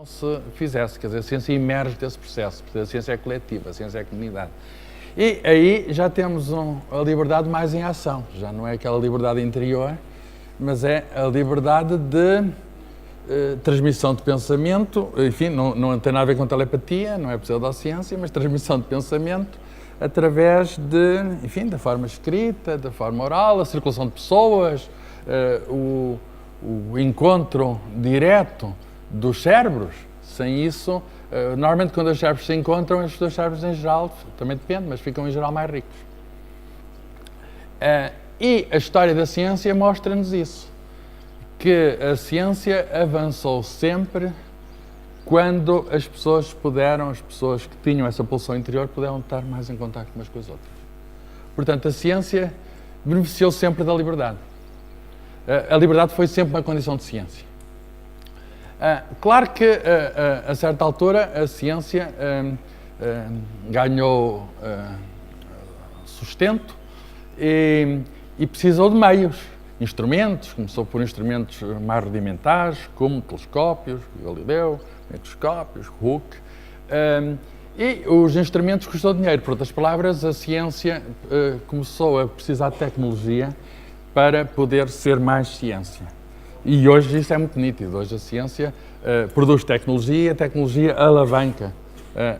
se fizesse. Quer dizer, a ciência emerge desse processo, porque a ciência é coletiva, a ciência é comunidade. E aí já temos a liberdade mais em ação, já não é aquela liberdade interior, mas é a liberdade de transmissão de pensamento, enfim, não tem nada a ver com telepatia, não é pseudociência, mas transmissão de pensamento através da forma escrita, da forma oral, a circulação de pessoas, o encontro direto dos cérebros. Sem isso, normalmente quando os cérebros se encontram, os dois cérebros em geral, também depende, mas ficam em geral mais ricos. E a história da ciência mostra-nos isso, que a ciência avançou sempre quando as pessoas que tinham essa pulsão interior, puderam estar mais em contacto umas com as outras. Portanto, a ciência beneficiou sempre da liberdade. A liberdade foi sempre uma condição de ciência. Claro que, a certa altura, a ciência ganhou sustento e precisou de meios, instrumentos. Começou por instrumentos mais rudimentares, como telescópios, Galileu, microscópios, Hooke, e os instrumentos custou dinheiro. Por outras palavras, a ciência começou a precisar de tecnologia para poder ser mais ciência. E hoje isso é muito nítido. Hoje a ciência produz tecnologia, a tecnologia alavanca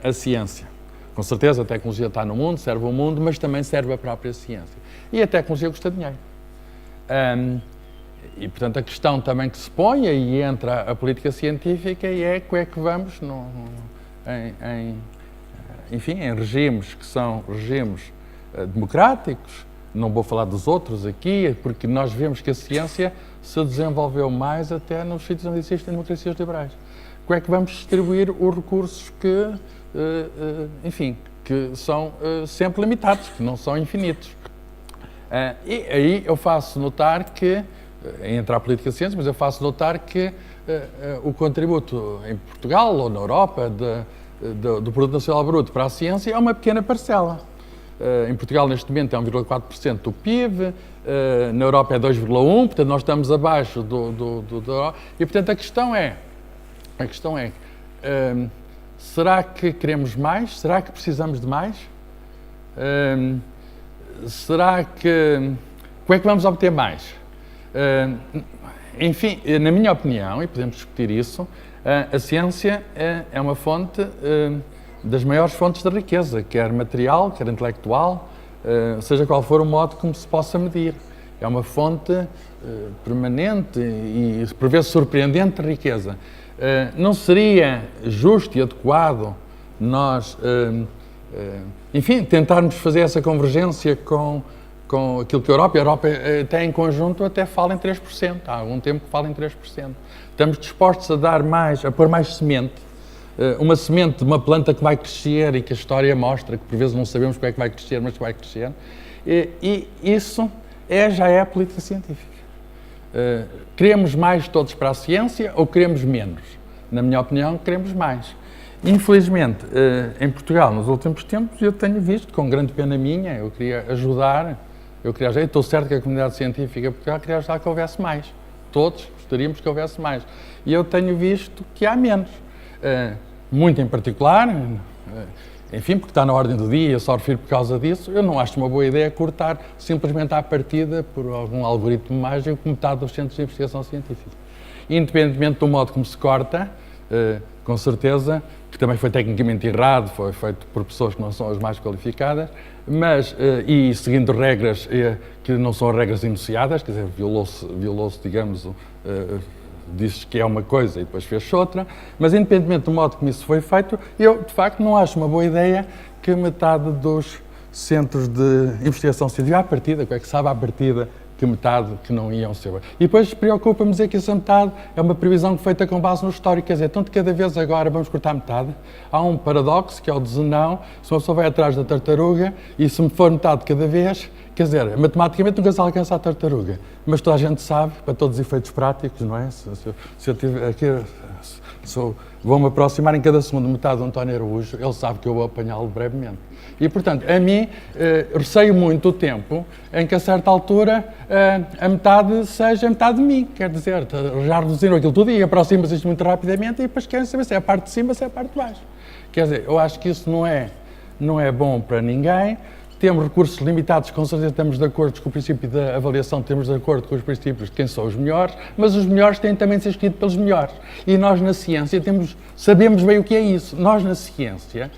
a ciência. Com certeza a tecnologia está no mundo, serve ao mundo, mas também serve a própria ciência. E a tecnologia custa dinheiro. E, portanto, a questão também que se põe, e entra a política científica, e é como é que vamos, em regimes que são regimes democráticos. Não vou falar dos outros aqui, porque nós vemos que a ciência se desenvolveu mais até nos sítios onde existem democracias liberais. Como é que vamos distribuir os recursos que são sempre limitados, que não são infinitos? E aí eu faço notar que, entre a política de ciência, mas eu faço notar que o contributo em Portugal ou na Europa do Produto Nacional Bruto para a ciência é uma pequena parcela. Em Portugal, neste momento, é 1,4% do PIB, na Europa é 2,1%, portanto, nós estamos abaixo do e, portanto, a questão é, será que queremos mais? Será que precisamos de mais? Será que... Como é que vamos obter mais? Enfim, na minha opinião, e podemos discutir isso, a ciência é uma fonte das maiores fontes de riqueza, quer material, quer intelectual, seja qual for o modo como se possa medir. É uma fonte permanente e, por vezes, surpreendente de riqueza. Não seria justo e adequado nós, tentarmos fazer essa convergência com aquilo que a Europa até em conjunto até fala em 3%, há algum tempo que fala em 3%. Estamos dispostos a dar mais, a pôr mais semente, uma semente de uma planta que vai crescer e que a história mostra, que por vezes não sabemos como é que vai crescer, mas que vai crescer, e isso já é a política científica. Queremos mais todos para a ciência ou queremos menos? Na minha opinião, queremos mais. Infelizmente, em Portugal, nos últimos tempos, eu tenho visto, com grande pena minha, eu queria ajudar, estou certo que a comunidade científica em Portugal queria ajudar que houvesse mais. Todos gostaríamos que houvesse mais. E eu tenho visto que há menos. Muito em particular, porque está na ordem do dia, eu só refiro por causa disso, eu não acho uma boa ideia cortar simplesmente à partida, por algum algoritmo mágico, metade dos centros de investigação científica. Independentemente do modo como se corta, com certeza, que também foi tecnicamente errado, foi feito por pessoas que não são as mais qualificadas, mas, e seguindo regras que não são regras enunciadas, quer dizer, violou-se, digamos, disse que é uma coisa e depois fez outra, mas independentemente do modo como isso foi feito, eu, de facto, não acho uma boa ideia que metade dos centros de investigação científica, à partida, como é que sabe à partida, que metade que não iam ser. E depois preocupa-me dizer que essa metade é uma previsão feita com base no histórico, quer dizer, então de cada vez agora vamos cortar metade. Há um paradoxo, que é o de Zenão, se uma pessoa vai atrás da tartaruga e se me for metade de cada vez, quer dizer, matematicamente nunca se alcança a tartaruga, mas toda a gente sabe, para todos os efeitos práticos, não é? Se eu tiver aqui, vou-me aproximar em cada segundo metade do António Araújo, ele sabe que eu vou apanhá-lo brevemente. E, portanto, a mim, receio muito o tempo em que, a certa altura, a metade seja a metade de mim. Quer dizer, já reduziram aquilo tudo e aproxima-se isto muito rapidamente e depois querem saber se é a parte de cima ou se é a parte de baixo. Quer dizer, eu acho que isso não é bom para ninguém. Temos recursos limitados, com certeza estamos de acordo com o princípio da avaliação, temos de acordo com os princípios de quem são os melhores, mas os melhores têm também de ser escolhidos pelos melhores. E nós, na ciência, sabemos bem o que é isso. Nós, na ciência,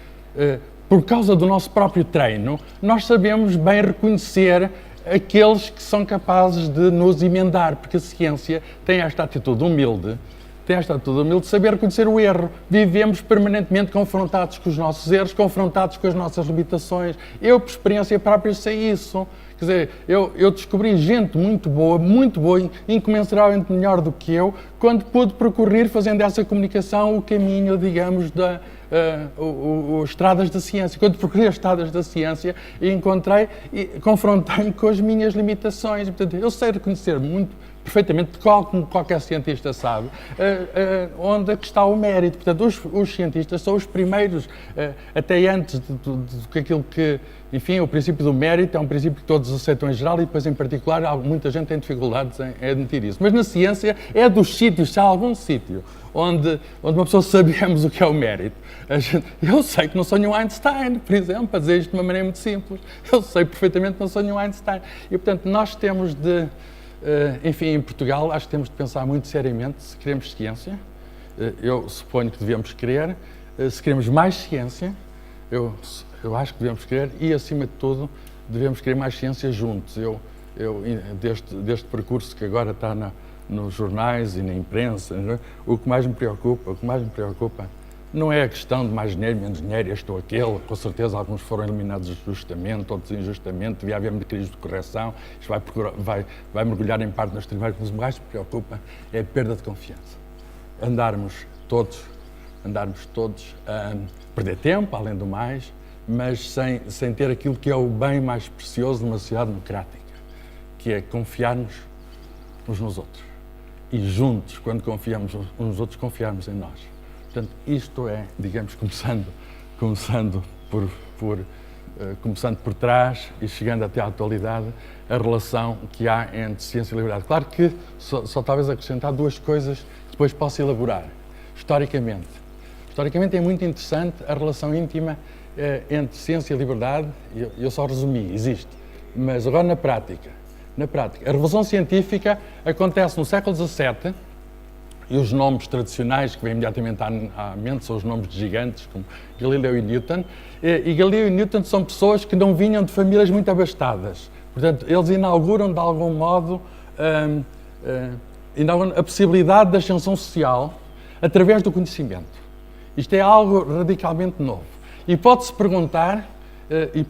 por causa do nosso próprio treino, nós sabemos bem reconhecer aqueles que são capazes de nos emendar, porque a ciência tem esta atitude humilde, de saber reconhecer o erro. Vivemos permanentemente confrontados com os nossos erros, confrontados com as nossas limitações. Eu, por experiência própria, sei isso. Quer dizer, eu descobri gente muito boa, incomensuravelmente melhor do que eu, quando pude percorrer, fazendo essa comunicação, o caminho, digamos, os estradas da ciência. Quando percorri as estradas da ciência, confrontei-me com as minhas limitações. Portanto, eu sei reconhecer perfeitamente, como qualquer cientista sabe, onde é que está o mérito. Portanto, os cientistas são os primeiros, até antes de aquilo que, enfim, o princípio do mérito é um princípio que todos aceitam em geral e depois, em particular, muita gente tem dificuldades em admitir isso. Mas na ciência é dos sítios, se há algum sítio onde uma pessoa sabemos o que é o mérito. Eu sei que não sou nenhum Einstein, por exemplo, para dizer isto de uma maneira muito simples. Eu sei perfeitamente que não sou nenhum Einstein. E, portanto, nós temos de... enfim, em Portugal, acho que temos de pensar muito seriamente se queremos ciência. Eu suponho que devemos querer. Se queremos mais ciência, eu acho que devemos querer e, acima de tudo, devemos querer mais ciência juntos. Deste percurso que agora está nos jornais e na imprensa, o que mais me preocupa não é a questão de mais dinheiro, menos dinheiro, este ou aquele. Com certeza alguns foram eliminados justamente, outros injustamente, devia haver mecanismos de correção, isto vai mergulhar em parte nas tribunais, mas o que mais me preocupa é a perda de confiança. Andarmos todos a perder tempo, além do mais, mas sem ter aquilo que é o bem mais precioso numa sociedade democrática, que é confiarmos uns nos outros. E juntos, quando confiamos uns nos outros, confiarmos em nós. Portanto, isto é, digamos, começando por trás e chegando até à atualidade, a relação que há entre ciência e liberdade. Claro que só talvez acrescentar duas coisas que depois posso elaborar. Historicamente é muito interessante a relação íntima entre ciência e liberdade. Eu só resumi, existe. Mas agora na prática, a revolução científica acontece no século XVII, e os nomes tradicionais que vêm imediatamente à mente são os nomes de gigantes, como Galileu e Newton. E Galileu e Newton são pessoas que não vinham de famílias muito abastadas. Portanto, eles inauguram, de algum modo, a possibilidade da ascensão social através do conhecimento. Isto é algo radicalmente novo. E pode-se perguntar de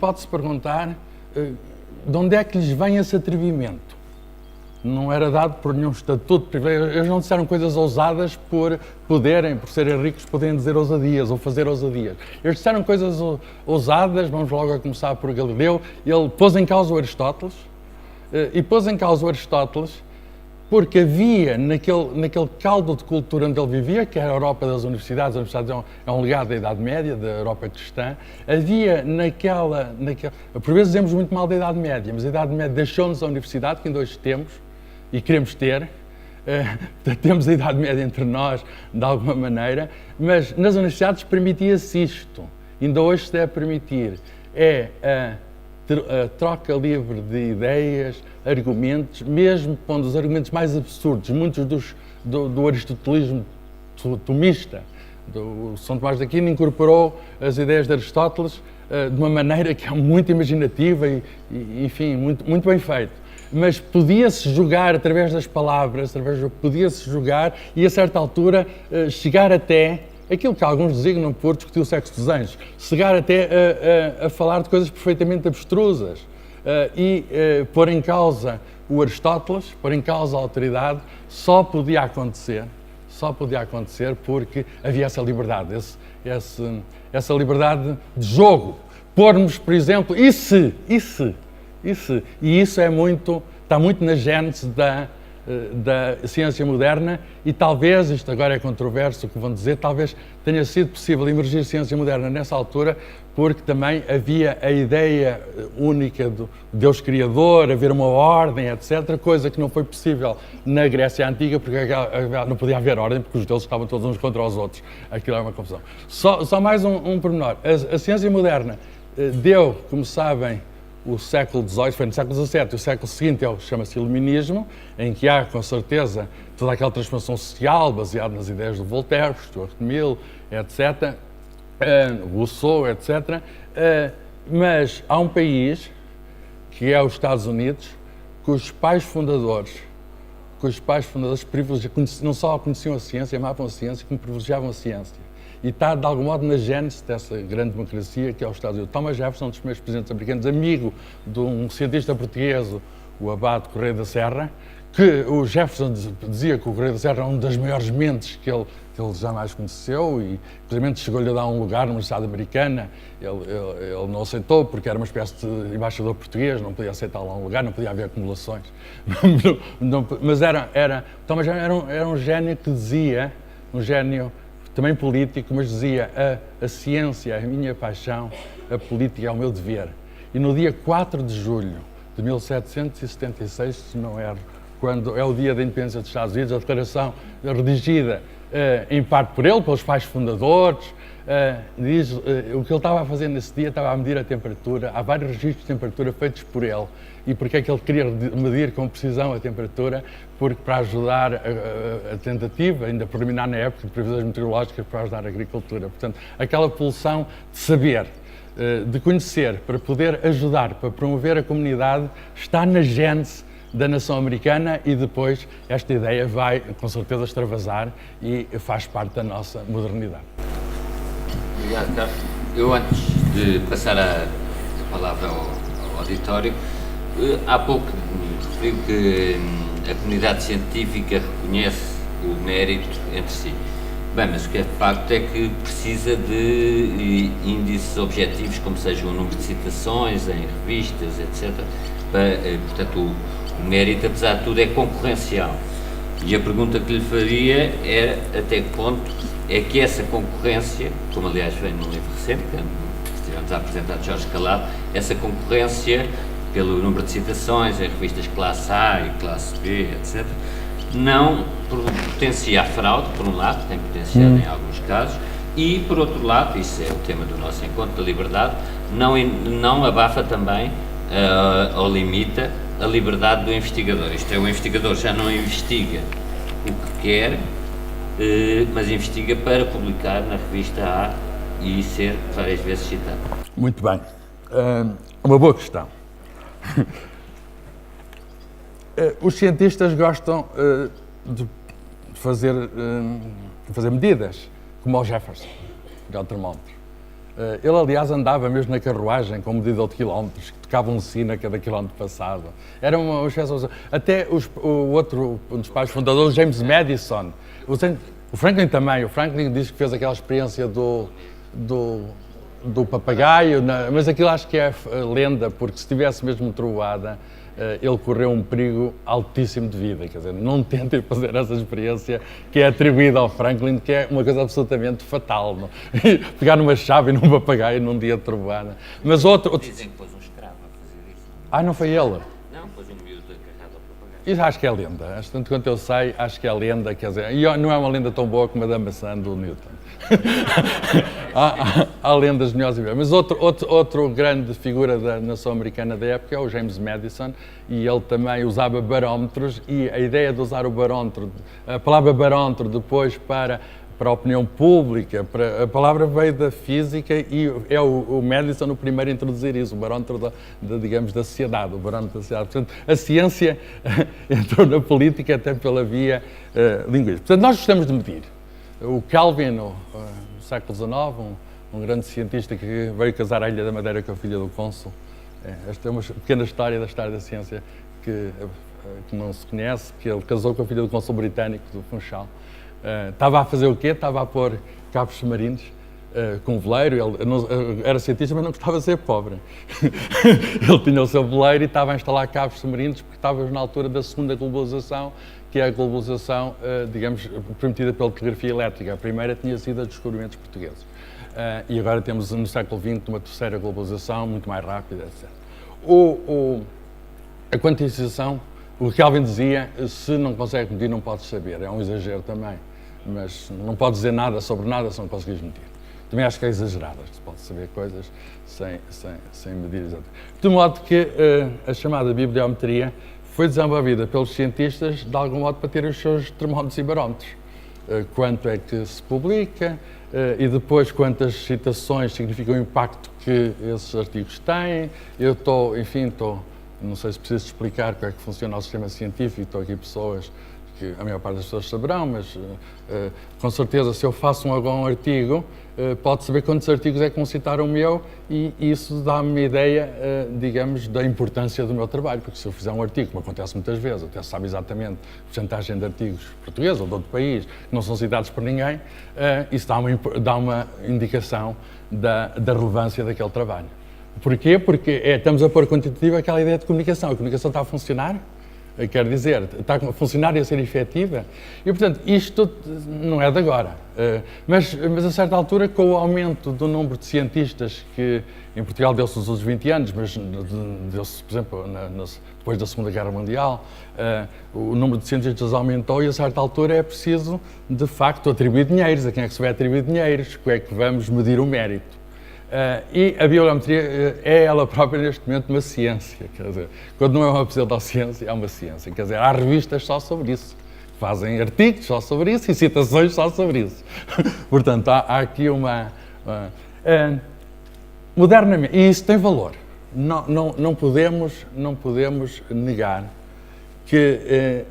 onde é que lhes vem esse atrevimento. Não era dado por nenhum estatuto privado. Eles não disseram coisas ousadas por serem ricos, poderem dizer ousadias ou fazer ousadias. Eles disseram coisas ousadas, vamos logo a começar por Galileu. Ele pôs em causa o Aristóteles, porque havia naquele caldo de cultura onde ele vivia, que era a Europa das universidades. As universidades é um legado da Idade Média, da Europa cristã. Havia por vezes dizemos muito mal da Idade Média, mas a Idade Média deixou-nos a universidade, que ainda hoje temos, e queremos ter. Temos a Idade Média entre nós, de alguma maneira, mas nas universidades permitia-se isto. Ainda hoje se deve permitir. A troca livre de ideias, argumentos, mesmo pondo os argumentos mais absurdos, muitos do aristotelismo tomista. São Tomás de Aquino incorporou as ideias de Aristóteles de uma maneira que é muito imaginativa e enfim, muito bem feito. Mas podia-se jogar através das palavras, podia-se jogar e, a certa altura, chegar até aquilo que alguns designam por discutir o sexo dos anjos, chegar até a falar de coisas perfeitamente abstrusas e pôr em causa o Aristóteles, pôr em causa a autoridade, só podia acontecer porque havia essa liberdade, essa liberdade de jogo. Pormos, por exemplo, e isso está muito na gênese da ciência moderna e talvez, isto agora é controverso o que vão dizer, talvez tenha sido possível emergir ciência moderna nessa altura porque também havia a ideia única do Deus Criador, haver uma ordem, etc., coisa que não foi possível na Grécia Antiga, porque não podia haver ordem, porque os deuses estavam todos uns contra os outros. Aquilo é uma confusão. Só mais um pormenor. A ciência moderna deu, como sabem, o século XVIII, foi no século XVII, o século seguinte chama-se Iluminismo, em que há, com certeza, toda aquela transformação social baseada nas ideias de Voltaire, Stuart Mill, etc., Rousseau, etc., mas há um país, que é os Estados Unidos, cujos pais fundadores não só conheciam a ciência, amavam a ciência, como privilegiavam a ciência. E está, de algum modo, na gênese dessa grande democracia que é os Estados Unidos. Thomas Jefferson, um dos primeiros presidentes americanos, amigo de um cientista português, o Abade Correia da Serra, que o Jefferson dizia que o Correia da Serra é uma das maiores mentes que ele jamais conheceu e, inclusive, chegou-lhe a dar um lugar na Universidade Americana. Ele não aceitou porque era uma espécie de embaixador português, não podia aceitar lá um lugar, não podia haver acumulações. Mas Thomas Jefferson era um gênio que dizia, um gênio também político, mas dizia a ciência é a minha paixão, a política é o meu dever. E no dia 4 de julho de 1776, se não erro, quando é o dia da independência dos Estados Unidos, a declaração redigida em parte por ele, pelos pais fundadores, diz o que ele estava a fazer nesse dia, estava a medir a temperatura, há vários registros de temperatura feitos por ele. E porque é que ele queria medir com precisão a temperatura? Porque para ajudar a tentativa, ainda preliminar na época, de previsões meteorológicas para ajudar a agricultura. Portanto, aquela pulsão de saber, de conhecer, para poder ajudar, para promover a comunidade, está na gênese da nação americana e depois esta ideia vai, com certeza, extravasar e faz parte da nossa modernidade. Obrigado, Carlos. Eu, antes de passar a palavra ao auditório, há pouco referi que a comunidade científica reconhece o mérito entre si. Bem, mas o que é facto é que precisa de índices objetivos, como seja o número de citações em revistas, etc. Portanto, o mérito, apesar de tudo, é concorrencial. E a pergunta que lhe faria é até que ponto é que essa concorrência, como aliás vem num livro recente, que estivemos a apresentar de Jorge Calado, essa concorrência pelo número de citações em revistas classe A e classe B, etc., não potencia a fraude, por um lado, tem potenciado em alguns casos, e, por outro lado, isso é o tema do nosso encontro da liberdade, não abafa também ou limita a liberdade do investigador. Isto é, o investigador já não investiga o que quer, mas investiga para publicar na revista A e ser várias vezes citado. Muito bem. Uma boa questão. Os cientistas gostam de fazer medidas, como o Jefferson, que é o termómetro. Ele, aliás, andava mesmo na carruagem com medidor de quilómetros, que tocava um sino a cada quilómetro passado. Era uma exceção. Até um dos pais fundadores, James Madison, o Franklin também. O Franklin diz que fez aquela experiência do papagaio, mas aquilo acho que é lenda, porque se tivesse mesmo trovoada, ele correu um perigo altíssimo de vida. Quer dizer, não tentem fazer essa experiência que é atribuída ao Franklin, que é uma coisa absolutamente fatal. Não? Pegar numa chave e num papagaio num dia de trovoada. Mas Dizem que pôs um escravo a fazer isso. Não foi ele? Não, pôs um miúdo agarrado ao papagaio. Isso acho que é lenda. Tanto quanto eu sei, acho que é lenda. Quer dizer, e não é uma lenda tão boa como a da maçã do Newton. há lendas melhores. Mas outro grande figura da nação americana da época é o James Madison, e ele também usava barómetros, e a ideia de usar o barómetro, a palavra barómetro depois para a opinião pública, a palavra veio da física e é o Madison o primeiro a introduzir isso, o barómetro digamos, da sociedade, o barómetro da sociedade. Portanto, a ciência entrou na política até pela via linguística. Portanto, nós gostamos de medir. O Kelvin, no século XIX, um grande cientista que veio casar à Ilha da Madeira com a filha do cônsul. Esta é uma pequena história da ciência que não se conhece, que ele casou com a filha do cônsul britânico, do Funchal. Estava a fazer o quê? Estava a pôr cabos submarinos com veleiro. Ele era cientista, mas não gostava de ser pobre. Ele tinha o seu veleiro e estava a instalar cabos submarinos porque estávamos na altura da segunda globalização, que é a globalização, digamos, permitida pela telegrafia elétrica. A primeira tinha sido a dos descobrimentos portugueses. E agora temos, no século XX, uma terceira globalização, muito mais rápida, etc. A quantização, o que Kelvin dizia, se não consegues medir, não podes saber. É um exagero também. Mas não podes dizer nada sobre nada se não conseguires medir. Também acho que é exagerado. Se pode saber coisas sem medir exatamente. De modo que a chamada bibliometria foi desenvolvida pelos cientistas, de algum modo, para terem os seus termómetros e barómetros. Quanto é que se publica e depois quantas citações significam o impacto que esses artigos têm. Eu não sei se preciso explicar como é que funciona o sistema científico, estou aqui pessoas que a maior parte das pessoas saberão, mas com certeza se eu faço um artigo, pode saber quantos artigos é que vão citar o meu e isso dá-me uma ideia, digamos, da importância do meu trabalho, porque se eu fizer um artigo, como acontece muitas vezes, até sabe exatamente a porcentagem de artigos portugueses ou de outro país que não são citados por ninguém, isso dá uma indicação da relevância daquele trabalho. Porquê? Porque estamos a pôr quantitativa aquela ideia de comunicação. A comunicação está a funcionar? Quer dizer, está a funcionar e a ser efetiva. E, portanto, isto não é de agora. Mas a certa altura, com o aumento do número de cientistas, que em Portugal deu-se nos últimos 20 anos, mas deu-se, por exemplo, depois da Segunda Guerra Mundial, o número de cientistas aumentou e a certa altura é preciso, de facto, atribuir dinheiros. A quem é que se vai atribuir dinheiros? Como é que vamos medir o mérito? E a bibliometria é ela própria, neste momento, uma ciência. Quer dizer, quando não é uma pseudociência, é uma ciência. Quer dizer, há revistas só sobre isso, fazem artigos só sobre isso e citações só sobre isso. Portanto, há aqui modernamente, e isso tem valor. Não podemos negar que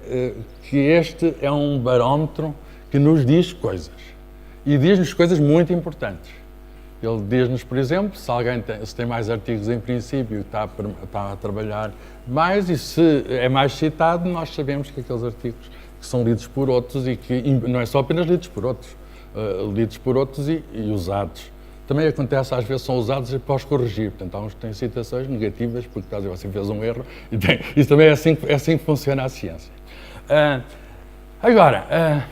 este é um barómetro que nos diz coisas. E diz-nos coisas muito importantes. Ele diz-nos, por exemplo, se tem mais artigos em princípio, está a trabalhar mais, e se é mais citado, nós sabemos que aqueles artigos que são lidos por outros e que não é só apenas lidos por outros e usados. Também acontece, às vezes, são usados e pós-corrigir. Portanto, há uns que têm citações negativas, porque às vezes você fez um erro. Isso também é assim que funciona a ciência. Agora,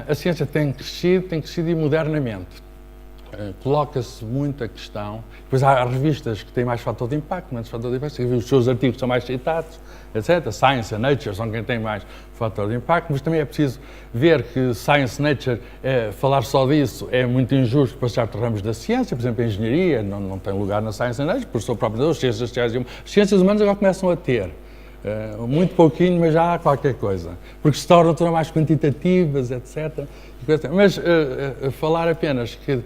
a ciência tem crescido e modernamente. Coloca-se muita questão, depois há revistas que têm mais fator de impacto, menos fator de impacto, os seus artigos são mais citados, etc. Science e Nature são quem tem mais fator de impacto, mas também é preciso ver que Science e Nature, falar só disso é muito injusto para certos ramos da ciência, por exemplo, a engenharia não tem lugar na Science e Nature, por sua própria as ciências humanas agora começam a ter. Muito pouquinho, mas já há qualquer coisa, porque se tornam mais quantitativas, etc. Mas falar apenas que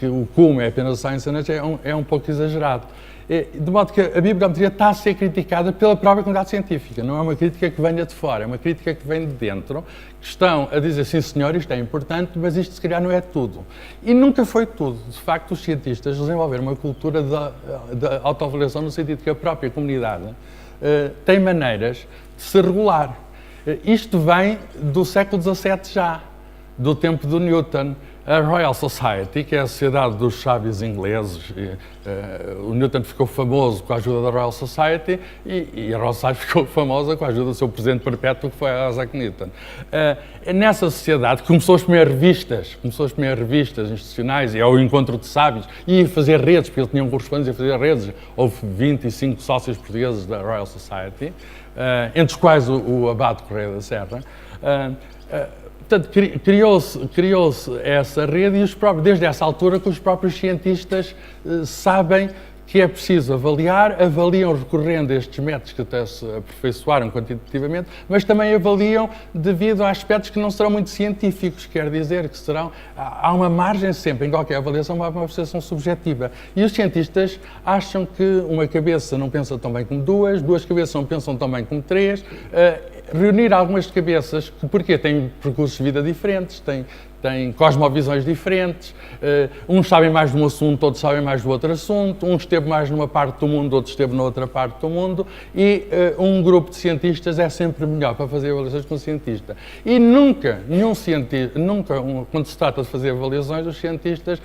o cume é apenas a Science and Nature é um pouco exagerado. De modo que a bibliometria está a ser criticada pela própria comunidade científica. Não é uma crítica que venha de fora, é uma crítica que vem de dentro, que estão a dizer, sim senhor, isto é importante, mas isto se calhar não é tudo. E nunca foi tudo. De facto, os cientistas desenvolveram uma cultura da autoavaliação no sentido que a própria comunidade tem maneiras de se regular. Isto vem do século XVII já, do tempo do Newton. A Royal Society, que é a sociedade dos sábios ingleses, o Newton ficou famoso com a ajuda da Royal Society e a Royal Society ficou famosa com a ajuda do seu presidente perpétuo, que foi a Isaac Newton. Nessa sociedade começou as primeiras revistas institucionais e ao encontro de sábios e a fazer redes, porque eles tinham correspondentes a fazer redes. Houve 25 sócios portugueses da Royal Society, entre os quais o Abade Correia da Serra. Portanto, criou-se essa rede e desde essa altura que os próprios cientistas sabem que é preciso avaliam recorrendo a estes métodos que até se aperfeiçoaram quantitativamente, mas também avaliam devido a aspectos que não serão muito científicos, quer dizer que há uma margem sempre, em qualquer avaliação, uma apreciação subjetiva. E os cientistas acham que uma cabeça não pensa tão bem como duas cabeças não pensam tão bem como três, reunir algumas cabeças, porque têm percursos de vida diferentes, têm cosmovisões diferentes, uns sabem mais de um assunto, outros sabem mais do outro assunto, um esteve mais numa parte do mundo, outro esteve noutra parte do mundo, e um grupo de cientistas é sempre melhor para fazer avaliações que um cientista. E nunca, quando se trata de fazer avaliações, os cientistas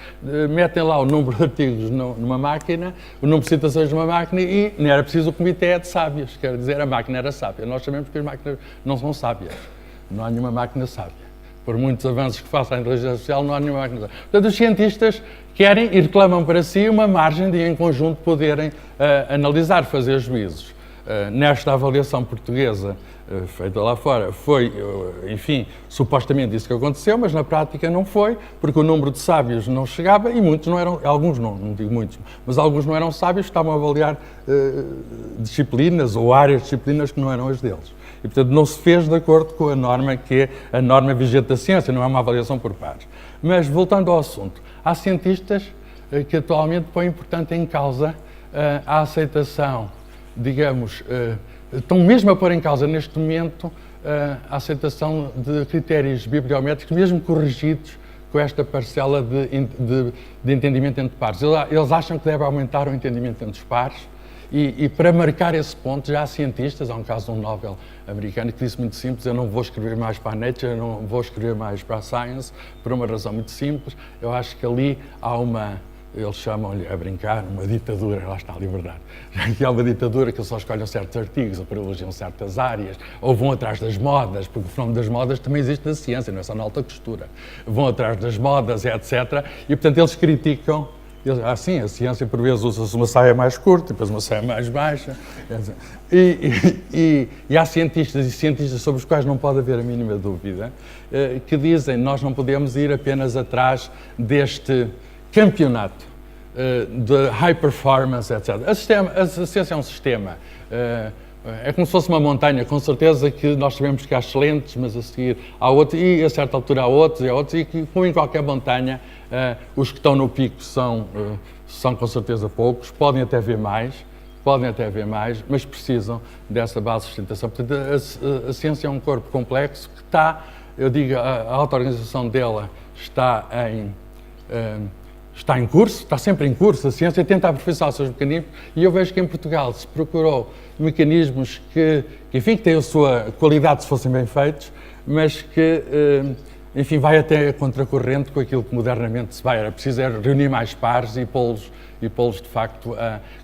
metem lá o número de artigos numa máquina, o número de citações numa máquina, e não era preciso o comitê de sábios, quer dizer, a máquina era sábia. Nós sabemos que as máquinas não são sábias, não há nenhuma máquina sábia. Por muitos avanços que faça a inteligência artificial, não há nenhuma máquina sábia. Portanto, os cientistas querem e reclamam para si uma margem de, em conjunto, poderem analisar, fazer juízos. Nesta avaliação portuguesa feita lá fora, foi, enfim, supostamente isso que aconteceu, mas na prática não foi, porque o número de sábios não chegava e muitos não eram, alguns não digo muitos, mas alguns não eram sábios, estavam a avaliar disciplinas ou áreas de disciplinas que não eram as deles. E, portanto, não se fez de acordo com a norma que é a norma vigente da ciência, não é uma avaliação por pares. Mas, voltando ao assunto, há cientistas que atualmente põem, portanto, em causa a aceitação, digamos, estão mesmo a pôr em causa neste momento a aceitação de critérios bibliométricos, mesmo corrigidos com esta parcela de entendimento entre pares. Eles acham que deve aumentar o entendimento entre os pares e para marcar esse ponto já há cientistas, há um caso de um Nobel americano que disse muito simples: eu não vou escrever mais para a Nature, eu não vou escrever mais para a Science, por uma razão muito simples. Eu acho que ali há eles chamam-lhe, a brincar, uma ditadura, lá está a liberdade. Aqui há uma ditadura que eles só escolhem certos artigos, ou privilegiam certas áreas, ou vão atrás das modas, porque o fenómeno das modas também existe na ciência, não é só na alta costura. Vão atrás das modas, etc. E, portanto, eles criticam. Assim, a ciência, por vezes, usa-se uma saia mais curta, depois uma saia mais baixa. E há cientistas e cientistas sobre os quais não pode haver a mínima dúvida, que dizem: nós não podemos ir apenas atrás deste campeonato de high performance, etc. A ciência é um sistema. É como se fosse uma montanha, com certeza que nós sabemos que há excelentes, mas a seguir há outros, e a certa altura há outros, e que, como em qualquer montanha, os que estão no pico são com certeza poucos, podem até haver mais, mas precisam dessa base de sustentação. Portanto, a ciência é um corpo complexo que está, eu digo, a auto-organização dela está em curso, está sempre em curso. A ciência tenta aperfeiçoar os seus mecanismos e eu vejo que em Portugal se procurou mecanismos que têm a sua qualidade se fossem bem feitos, mas que, enfim, vai até a contracorrente com aquilo que modernamente se vai. Era preciso reunir mais pares e pô-los, de facto,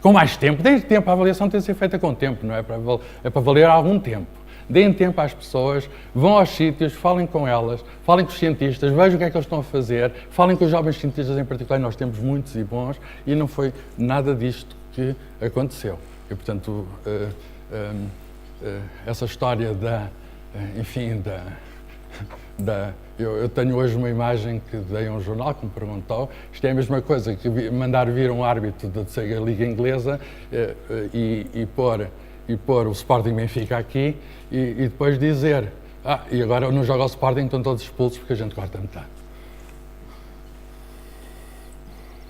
com mais tempo. Deem tempo, a avaliação tem de ser feita com tempo, não é? É para valer algum tempo. Deem tempo às pessoas, vão aos sítios, falem com elas, falem com os cientistas, vejam o que é que eles estão a fazer, falem com os jovens cientistas em particular, nós temos muitos e bons, e não foi nada disto que aconteceu. E, portanto, essa história eu tenho hoje uma imagem que dei a um jornal que me perguntou, isto é a mesma coisa que mandar vir um árbitro da terceira Liga Inglesa e pôr o Sporting Benfica aqui e depois dizer: e agora não joga o Sporting, estão todos expulsos porque a gente corta metade.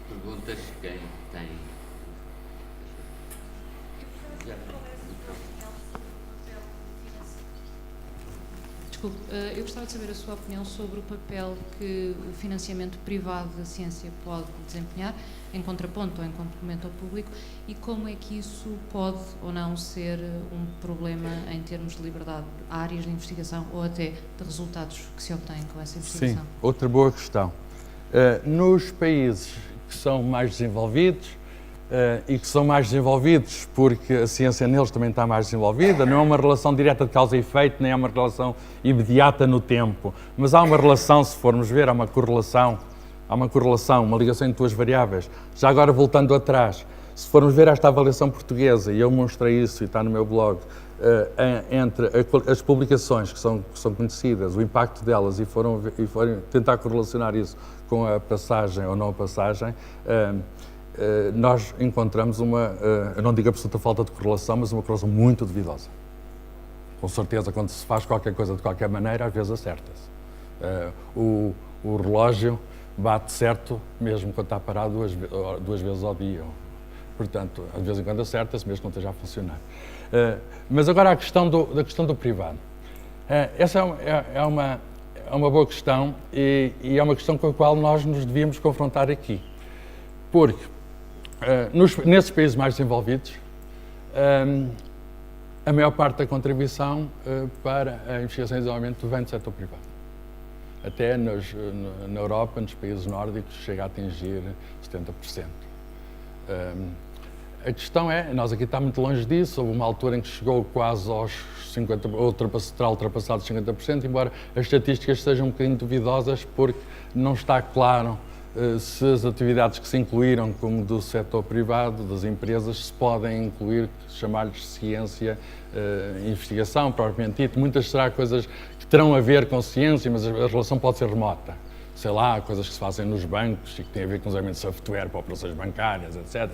Perguntas quem tem. Desculpe, eu gostava de saber a sua opinião sobre o papel que o financiamento privado da ciência pode desempenhar, em contraponto ou em complemento ao público, e como é que isso pode ou não ser um problema em termos de liberdade de áreas de investigação ou até de resultados que se obtêm com essa investigação? Sim, outra boa questão. Nos países que são mais desenvolvidos, e que são mais desenvolvidos porque a ciência neles também está mais desenvolvida, não é uma relação direta de causa e efeito, nem é uma relação imediata no tempo, mas há uma relação, se formos ver, há uma correlação, uma ligação entre duas variáveis. Já agora, voltando atrás, se formos ver esta avaliação portuguesa, e eu mostrei isso e está no meu blog, entre as publicações que são conhecidas, o impacto delas, e foram tentar correlacionar isso com a passagem ou não a passagem, nós encontramos eu não digo absoluta falta de correlação, mas uma correlação muito duvidosa. Com certeza, quando se faz qualquer coisa de qualquer maneira, às vezes acerta-se. O relógio bate certo mesmo quando está parado duas vezes ao dia. Portanto, de vez em quando acerta-se, mesmo que não esteja a funcionar. Mas agora a questão do privado. Essa é uma boa questão e é uma questão com a qual nós nos devíamos confrontar aqui. Porque nesses países mais desenvolvidos, a maior parte da contribuição para a investigação e desenvolvimento vem do setor privado. Até na Europa, nos países nórdicos, chega a atingir 70%. A questão é, nós aqui estamos muito longe disso, houve uma altura em que chegou quase aos 50%, terá ultrapassado os 50%, embora as estatísticas sejam um bocadinho duvidosas, porque não está claro se as atividades que se incluíram, como do setor privado, das empresas, se podem incluir, chamar-lhes ciência, investigação, propriamente dito. Muitas será coisas que terão a ver com ciência, mas a relação pode ser remota. Sei lá, coisas que se fazem nos bancos e que têm a ver com desenvolvimento de software para operações bancárias, etc.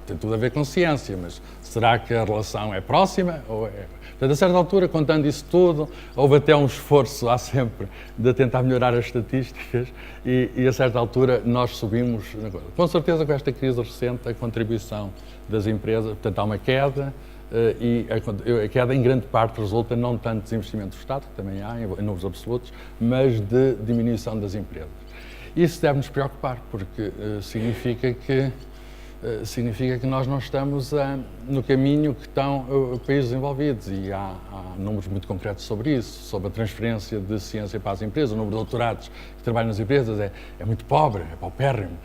Tem tudo a ver com ciência, mas será que a relação é próxima? Ou é... Portanto, a certa altura, contando isso tudo, houve até um esforço, há sempre, de tentar melhorar as estatísticas e a certa altura nós subimos. Com certeza, com esta crise recente, a contribuição das empresas, portanto, há uma queda e a queda em grande parte resulta não tanto dos investimentos do Estado, que também há em números absolutos, mas de diminuição das empresas. Isso deve nos preocupar, porque significa que nós não estamos no caminho que estão países desenvolvidos e há números muito concretos sobre isso, sobre a transferência de ciência para as empresas. O número de doutorados que trabalham nas empresas é muito pobre, é paupérrimo.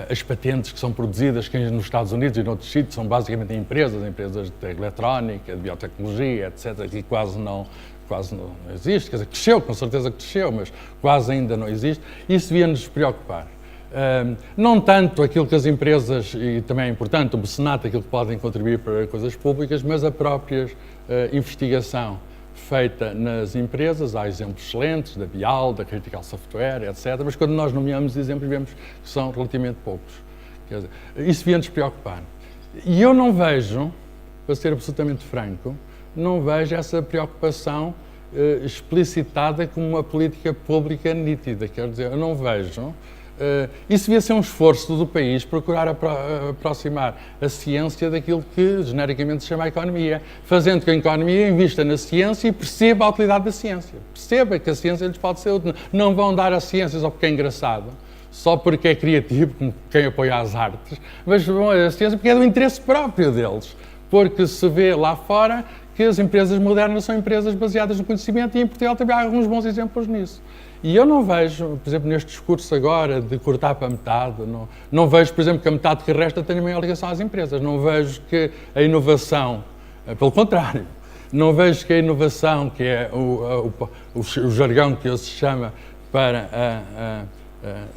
As patentes que são produzidas nos Estados Unidos e noutros sítios são basicamente empresas de eletrónica, de biotecnologia, etc., que quase não existe. Quer dizer, cresceu, com certeza que cresceu, mas quase ainda não existe. Isso devia-nos preocupar. Não tanto aquilo que as empresas, e também é importante, o mecenato, aquilo que podem contribuir para coisas públicas, mas a própria investigação feita nas empresas. Há exemplos excelentes da Bial, da Critical Software, etc. Mas quando nós nomeamos exemplos, vemos que são relativamente poucos. Quer dizer, isso devia nos preocupar. E eu não vejo, para ser absolutamente franco, não vejo essa preocupação explicitada como uma política pública nítida. Quer dizer, eu não vejo... Isso devia ser um esforço do país procurar aproximar a ciência daquilo que genericamente se chama a economia, fazendo que a economia invista na ciência e perceba a utilidade da ciência. Perceba que a ciência lhes pode ser útil. Não vão dar a ciência só porque é engraçado, só porque é criativo, como quem apoia as artes, mas vão a ciência porque é do interesse próprio deles. Porque se vê lá fora que as empresas modernas são empresas baseadas no conhecimento e em Portugal também há alguns bons exemplos nisso. E eu não vejo, por exemplo, neste discurso agora de cortar para metade, não vejo, por exemplo, que a metade que resta tenha maior ligação às empresas. Não vejo que a inovação, pelo contrário, não vejo que a inovação, que é o jargão que se chama para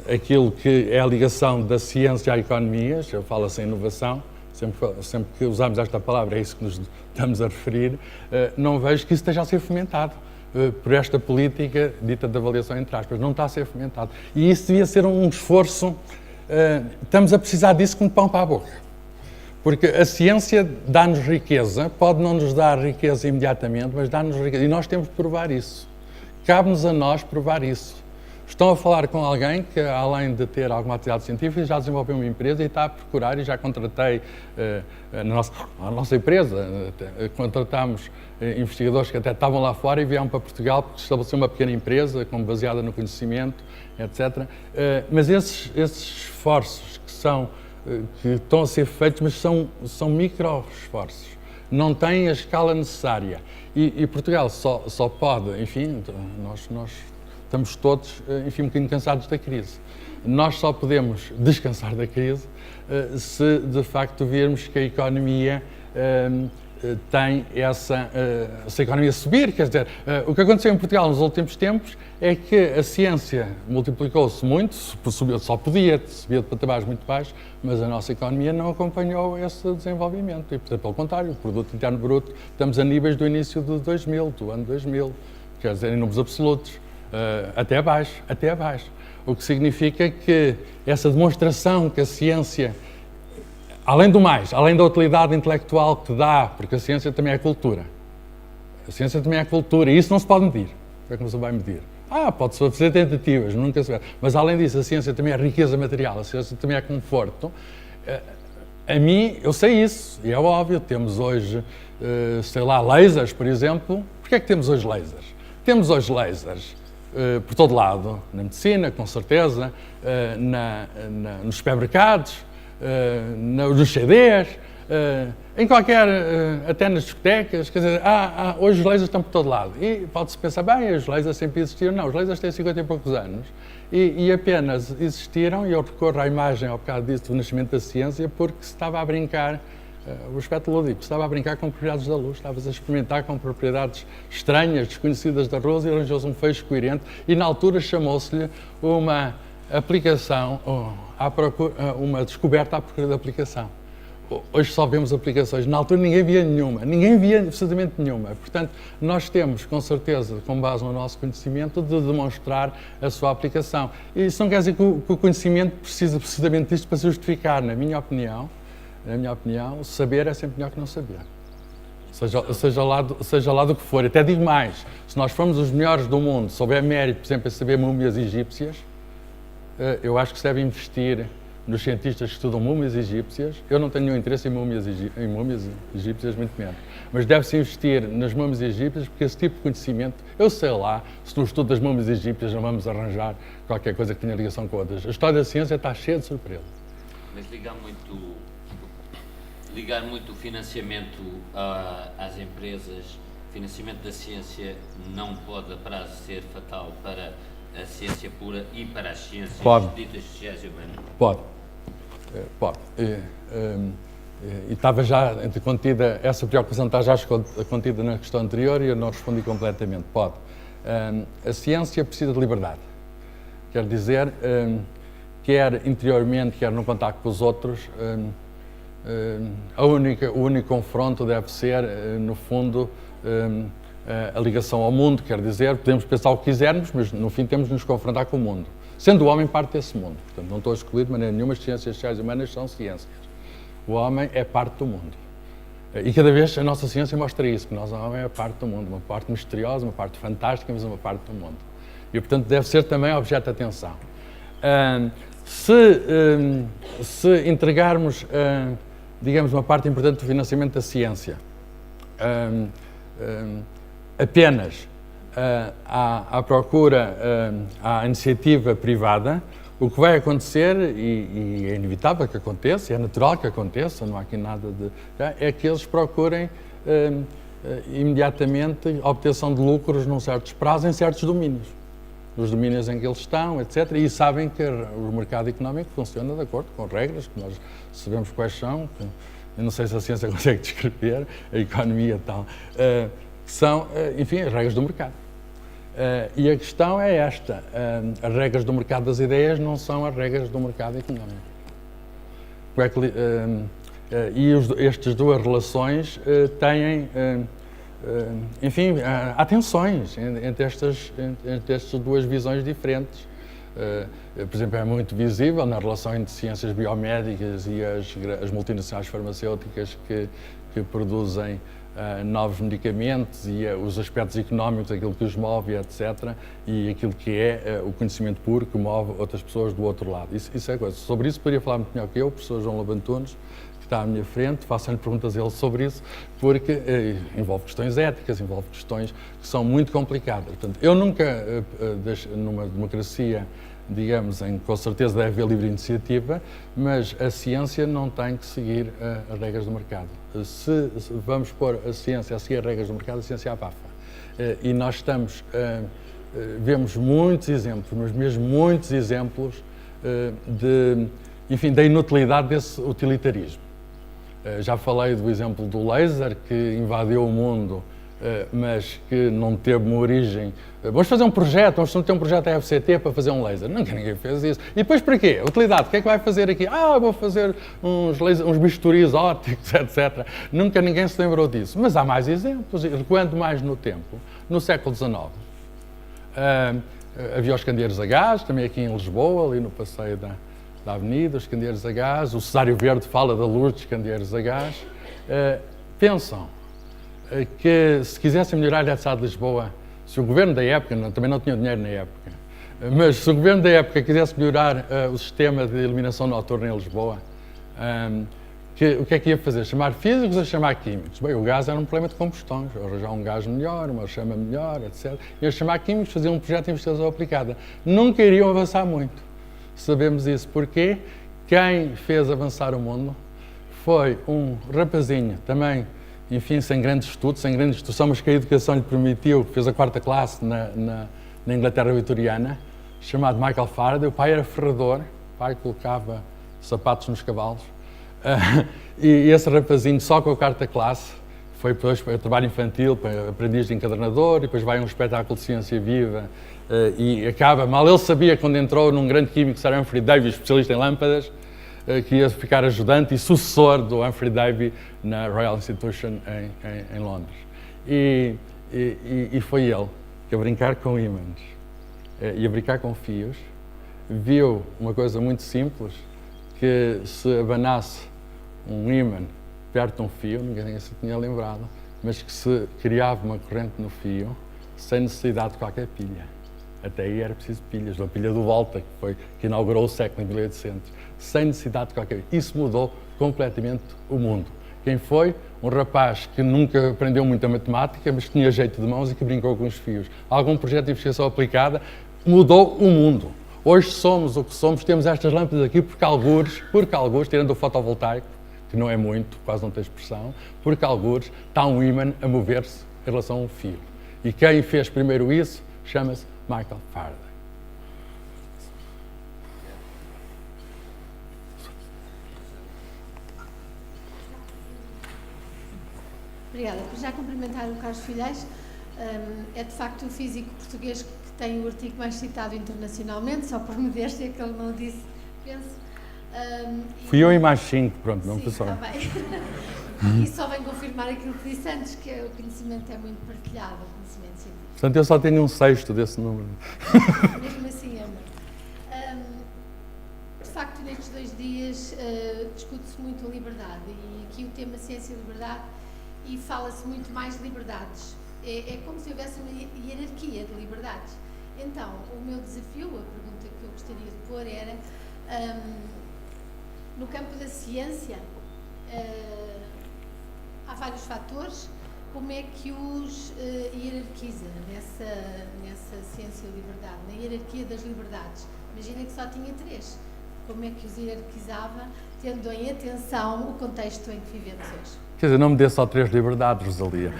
aquilo que é a ligação da ciência à economia, eu falo assim inovação, sempre que usamos esta palavra é isso que nos estamos a referir, não vejo que isso esteja a ser fomentado por esta política dita de avaliação entre aspas. Não está a ser fomentado. E isso devia ser um esforço, estamos a precisar disso como pão para a boca. Porque a ciência dá-nos riqueza, pode não nos dar riqueza imediatamente, mas dá-nos riqueza. E nós temos de provar isso. Cabe-nos a nós provar isso. Estão a falar com alguém que, além de ter alguma atividade científica, já desenvolveu uma empresa e está a procurar, e já contratei a nossa empresa, contratámos investigadores que até estavam lá fora e vieram para Portugal porque estabeleceu uma pequena empresa baseada no conhecimento, etc. Mas esses esforços que estão a ser feitos, mas são micro-esforços, não têm a escala necessária. E Portugal só pode, enfim, nós estamos todos, enfim, um bocadinho cansados da crise. Nós só podemos descansar da crise se, de facto, virmos que a economia tem se a economia subir. Quer dizer, o que aconteceu em Portugal nos últimos tempos é que a ciência multiplicou-se muito, só podia subir de patamares muito baixos, mas a nossa economia não acompanhou esse desenvolvimento. E, portanto, pelo contrário, o produto interno bruto, estamos a níveis do início do ano 2000, quer dizer, em números absolutos. Até abaixo. O que significa que essa demonstração que a ciência, além do mais, além da utilidade intelectual que dá, porque a ciência também é cultura. E isso não se pode medir. Como é que não se vai medir? Pode-se fazer tentativas, nunca se vê. Mas além disso, a ciência também é riqueza material, a ciência também é conforto. A mim, eu sei isso, e é óbvio, temos hoje, lasers, por exemplo. Porquê é que temos hoje lasers? Temos hoje lasers por todo lado, na medicina, com certeza, nos supermercados, nos CDs, em qualquer, até nas discotecas, quer dizer, hoje os lasers estão por todo lado. E pode-se pensar, bem, os lasers sempre existiram. Não, os lasers têm 50 e poucos anos e apenas existiram, e eu recorro à imagem, ao bocado disso, do nascimento da ciência, porque se estava a brincar, o aspecto lúdico, estava a brincar com propriedades da luz, estava a experimentar com propriedades estranhas, desconhecidas da luz, e arranjou-se um fecho coerente, e na altura chamou-se-lhe uma aplicação, uma descoberta à procura de aplicação. Hoje só vemos aplicações. Na altura ninguém via nenhuma, absolutamente nenhuma. Portanto, nós temos, com certeza, com base no nosso conhecimento, de demonstrar a sua aplicação. E isso não quer dizer que o conhecimento precisa precisamente disto para se justificar. Na minha opinião, saber é sempre melhor que não saber. Seja lá do que for. Até digo mais, se nós formos os melhores do mundo, se houver mérito, por exemplo, em saber múmias egípcias, eu acho que se deve investir nos cientistas que estudam múmias egípcias. Eu não tenho nenhum interesse em múmias egípcias, muito menos. Mas deve-se investir nas múmias egípcias, porque esse tipo de conhecimento, eu sei lá, se no estudo das múmias egípcias não vamos arranjar qualquer coisa que tenha ligação com outras. A história da ciência está cheia de surpresas. Mas ligar muito o financiamento às empresas, financiamento da ciência não pode a prazo ser fatal para a ciência pura e para as ciências ditas sociais e humanas? Pode. E estava já contida, essa preocupação está já contida na questão anterior e eu não respondi completamente. Pode. A ciência precisa de liberdade. Quer dizer, quer interiormente, quer no contacto com os outros, o único confronto deve ser, no fundo, a ligação ao mundo. Quer dizer, podemos pensar o que quisermos, mas no fim temos de nos confrontar com o mundo. Sendo o homem parte desse mundo. Portanto, não estou a excluir de maneira nenhuma as ciências sociais e humanas são ciências. O homem é parte do mundo. E cada vez a nossa ciência mostra isso, que nós, o homem é parte do mundo, uma parte misteriosa, uma parte fantástica, mas uma parte do mundo. E, portanto, deve ser também objeto de atenção. Se entregarmos, digamos, uma parte importante do financiamento da ciência apenas à procura, à iniciativa privada, o que vai acontecer, e é inevitável que aconteça, é natural que aconteça, não há aqui nada de... é que eles procurem imediatamente a obtenção de lucros num certos prazos em certos domínios. Nos domínios em que eles estão, etc. E sabem que o mercado económico funciona de acordo com regras, que nós sabemos quais são, que eu não sei se a ciência consegue descrever, a economia e tal, que são, enfim, as regras do mercado. E a questão é esta, as regras do mercado das ideias não são as regras do mercado económico. Estas duas relações têm, enfim, há tensões entre estas duas visões diferentes. Por exemplo, é muito visível na relação entre ciências biomédicas e as multinacionais farmacêuticas que produzem novos medicamentos e os aspectos económicos, aquilo que os move, etc. E aquilo que é o conhecimento puro que move outras pessoas do outro lado. Isso é coisa. Sobre isso poderia falar muito melhor que eu, o professor João Labantunes, que está à minha frente, faço-lhe perguntas a ele sobre isso, porque envolve questões éticas, envolve questões que são muito complicadas. Portanto, eu nunca, numa democracia, digamos, em que com certeza deve haver livre iniciativa, mas a ciência não tem que seguir as regras do mercado. Se vamos pôr a ciência a seguir as regras do mercado, a ciência abafa. E nós vemos muitos exemplos, mas mesmo muitos exemplos da inutilidade desse utilitarismo. Já falei do exemplo do laser, que invadiu o mundo, mas que não teve uma origem. Vamos fazer um projeto, vamos ter um projeto da FCT para fazer um laser. Nunca ninguém fez isso. E depois para quê? Utilidade, o que é que vai fazer aqui? Vou fazer uns bisturis ópticos, etc. Nunca ninguém se lembrou disso. Mas há mais exemplos, recuando mais no tempo. No século XIX, havia os candeeiros a gás, também aqui em Lisboa, ali no passeio da Avenida, os candeeiros a gás. O Cesário Verde fala da luz dos candeeiros a gás. Pensam que se quisessem melhorar a eletricidade de Lisboa, se o governo da época, também não tinha dinheiro na época, mas se o governo da época quisesse melhorar o sistema de iluminação noturna em Lisboa, o que é que ia fazer? Chamar físicos ou chamar químicos? Bem, o gás era um problema de combustão, arranjar um gás melhor, uma chama melhor, etc. Iam chamar químicos, faziam um projeto de investigação aplicada. Nunca iriam avançar muito. Sabemos isso porque quem fez avançar o mundo foi um rapazinho, também, enfim, sem grande estudo, sem grande instrução, mas que a educação lhe permitiu, fez a 4ª classe na Inglaterra vitoriana, chamado Michael Faraday. O pai era ferrador, o pai colocava sapatos nos cavalos. E esse rapazinho, só com a 4ª classe, foi depois para trabalho infantil, para aprendiz de encadernador, e depois vai a um espetáculo de ciência viva, e acaba, mal ele sabia, quando entrou num grande químico, Sir Humphrey Davy, especialista em lâmpadas, que ia ficar ajudante e sucessor do Humphrey Davy na Royal Institution em Londres. E foi ele que, a brincar com ímãs e a brincar com fios, viu uma coisa muito simples, que se abanasse um ímã perto de um fio, ninguém se tinha lembrado, mas que se criava uma corrente no fio sem necessidade de qualquer pilha. Até aí era preciso pilhas, a pilha do Volta, que inaugurou o século em 1800, sem necessidade de qualquer... Isso mudou completamente o mundo. Quem foi? Um rapaz que nunca aprendeu muita matemática, mas que tinha jeito de mãos e que brincou com os fios. Algum projeto de investigação aplicada mudou o mundo. Hoje somos o que somos, temos estas lâmpadas aqui porque algures, tirando o fotovoltaico, que não é muito, quase não tem expressão, porque algures está um ímã a mover-se em relação a um fio. E quem fez primeiro isso chama-se Michael Faraday. Obrigada. Por já cumprimentar o Carlos Filhais, é de facto o físico português que tem o artigo mais citado internacionalmente, só por modéstia que ele não disse, penso. Fui eu e mais 5, pronto, não pessoal. Está bem. E só vem confirmar aquilo que disse antes, que o conhecimento é muito partilhado, o conhecimento científico. Portanto, eu só tenho 1/6 desse número. Mesmo assim, é muito. De facto, nestes 2 dias discute-se muito a liberdade, e aqui o tema ciência e liberdade, e fala-se muito mais de liberdades. É como se houvesse uma hierarquia de liberdades. Então, o meu desafio, a pergunta que eu gostaria de pôr era, no campo da ciência, há vários fatores, como é que os hierarquiza nessa ciência e liberdade, na hierarquia das liberdades? Imagina que só tinha 3. Como é que os hierarquizava, tendo em atenção o contexto em que vivemos hoje? Quer dizer, não me dê só 3 liberdades, Rosalia.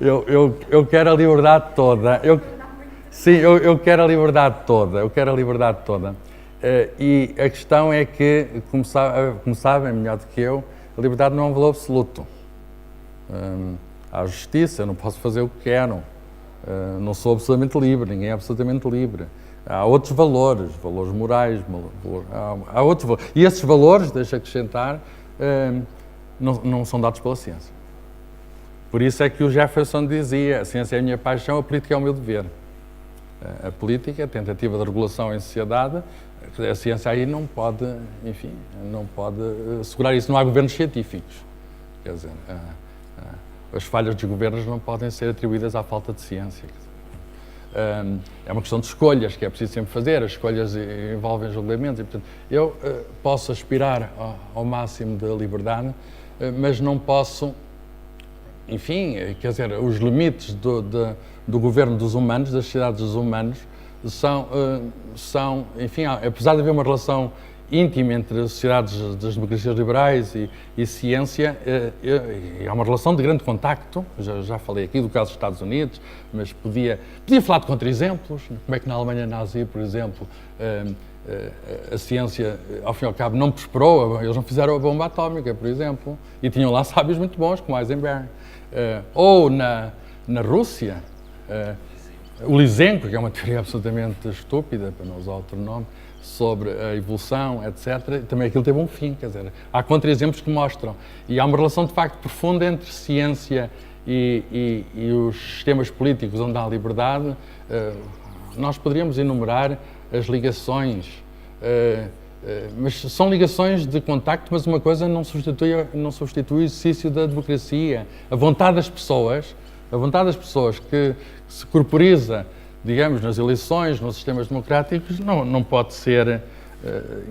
eu quero a liberdade toda. Eu quero a liberdade toda. E a questão é que, como sabem melhor do que eu, a liberdade não é um valor absoluto. Há justiça, eu não posso fazer o que quero. Não sou absolutamente livre, ninguém é absolutamente livre. Há outros valores morais, há outros valores. E esses valores, deixa acrescentar, não são dados pela ciência. Por isso é que o Jefferson dizia: a ciência é a minha paixão, a política é o meu dever. A política, a tentativa de regulação em sociedade, a ciência aí não pode, enfim, não pode assegurar isso. Não há governos científicos. Quer dizer, as falhas dos governos não podem ser atribuídas à falta de ciência. É uma questão de escolhas que é preciso sempre fazer. As escolhas envolvem julgamentos e, portanto, eu posso aspirar ao máximo de liberdade, mas não posso, enfim, quer dizer, os limites do governo dos humanos, das sociedades dos humanos, são, enfim, apesar de haver uma relação íntima entre as sociedades das democracias liberais e ciência, há uma relação de grande contacto. Já falei aqui do caso dos Estados Unidos, mas podia falar de contra-exemplos. Como é que na Alemanha nazi, por exemplo, a ciência, ao fim e ao cabo, não prosperou, eles não fizeram a bomba atómica, por exemplo, e tinham lá sábios muito bons, como Heisenberg. Ou na Rússia, o Lysenko, que é uma teoria absolutamente estúpida, para não usar outro nome, sobre a evolução, etc., também aquilo teve um fim, quer dizer, há contra-exemplos que mostram. E há uma relação, de facto, profunda entre ciência e os sistemas políticos onde há liberdade. Nós poderíamos enumerar as ligações, mas são ligações de contacto, mas uma coisa não substitui o exercício da democracia. A vontade das pessoas que se corporiza, digamos, nas eleições, nos sistemas democráticos, não pode ser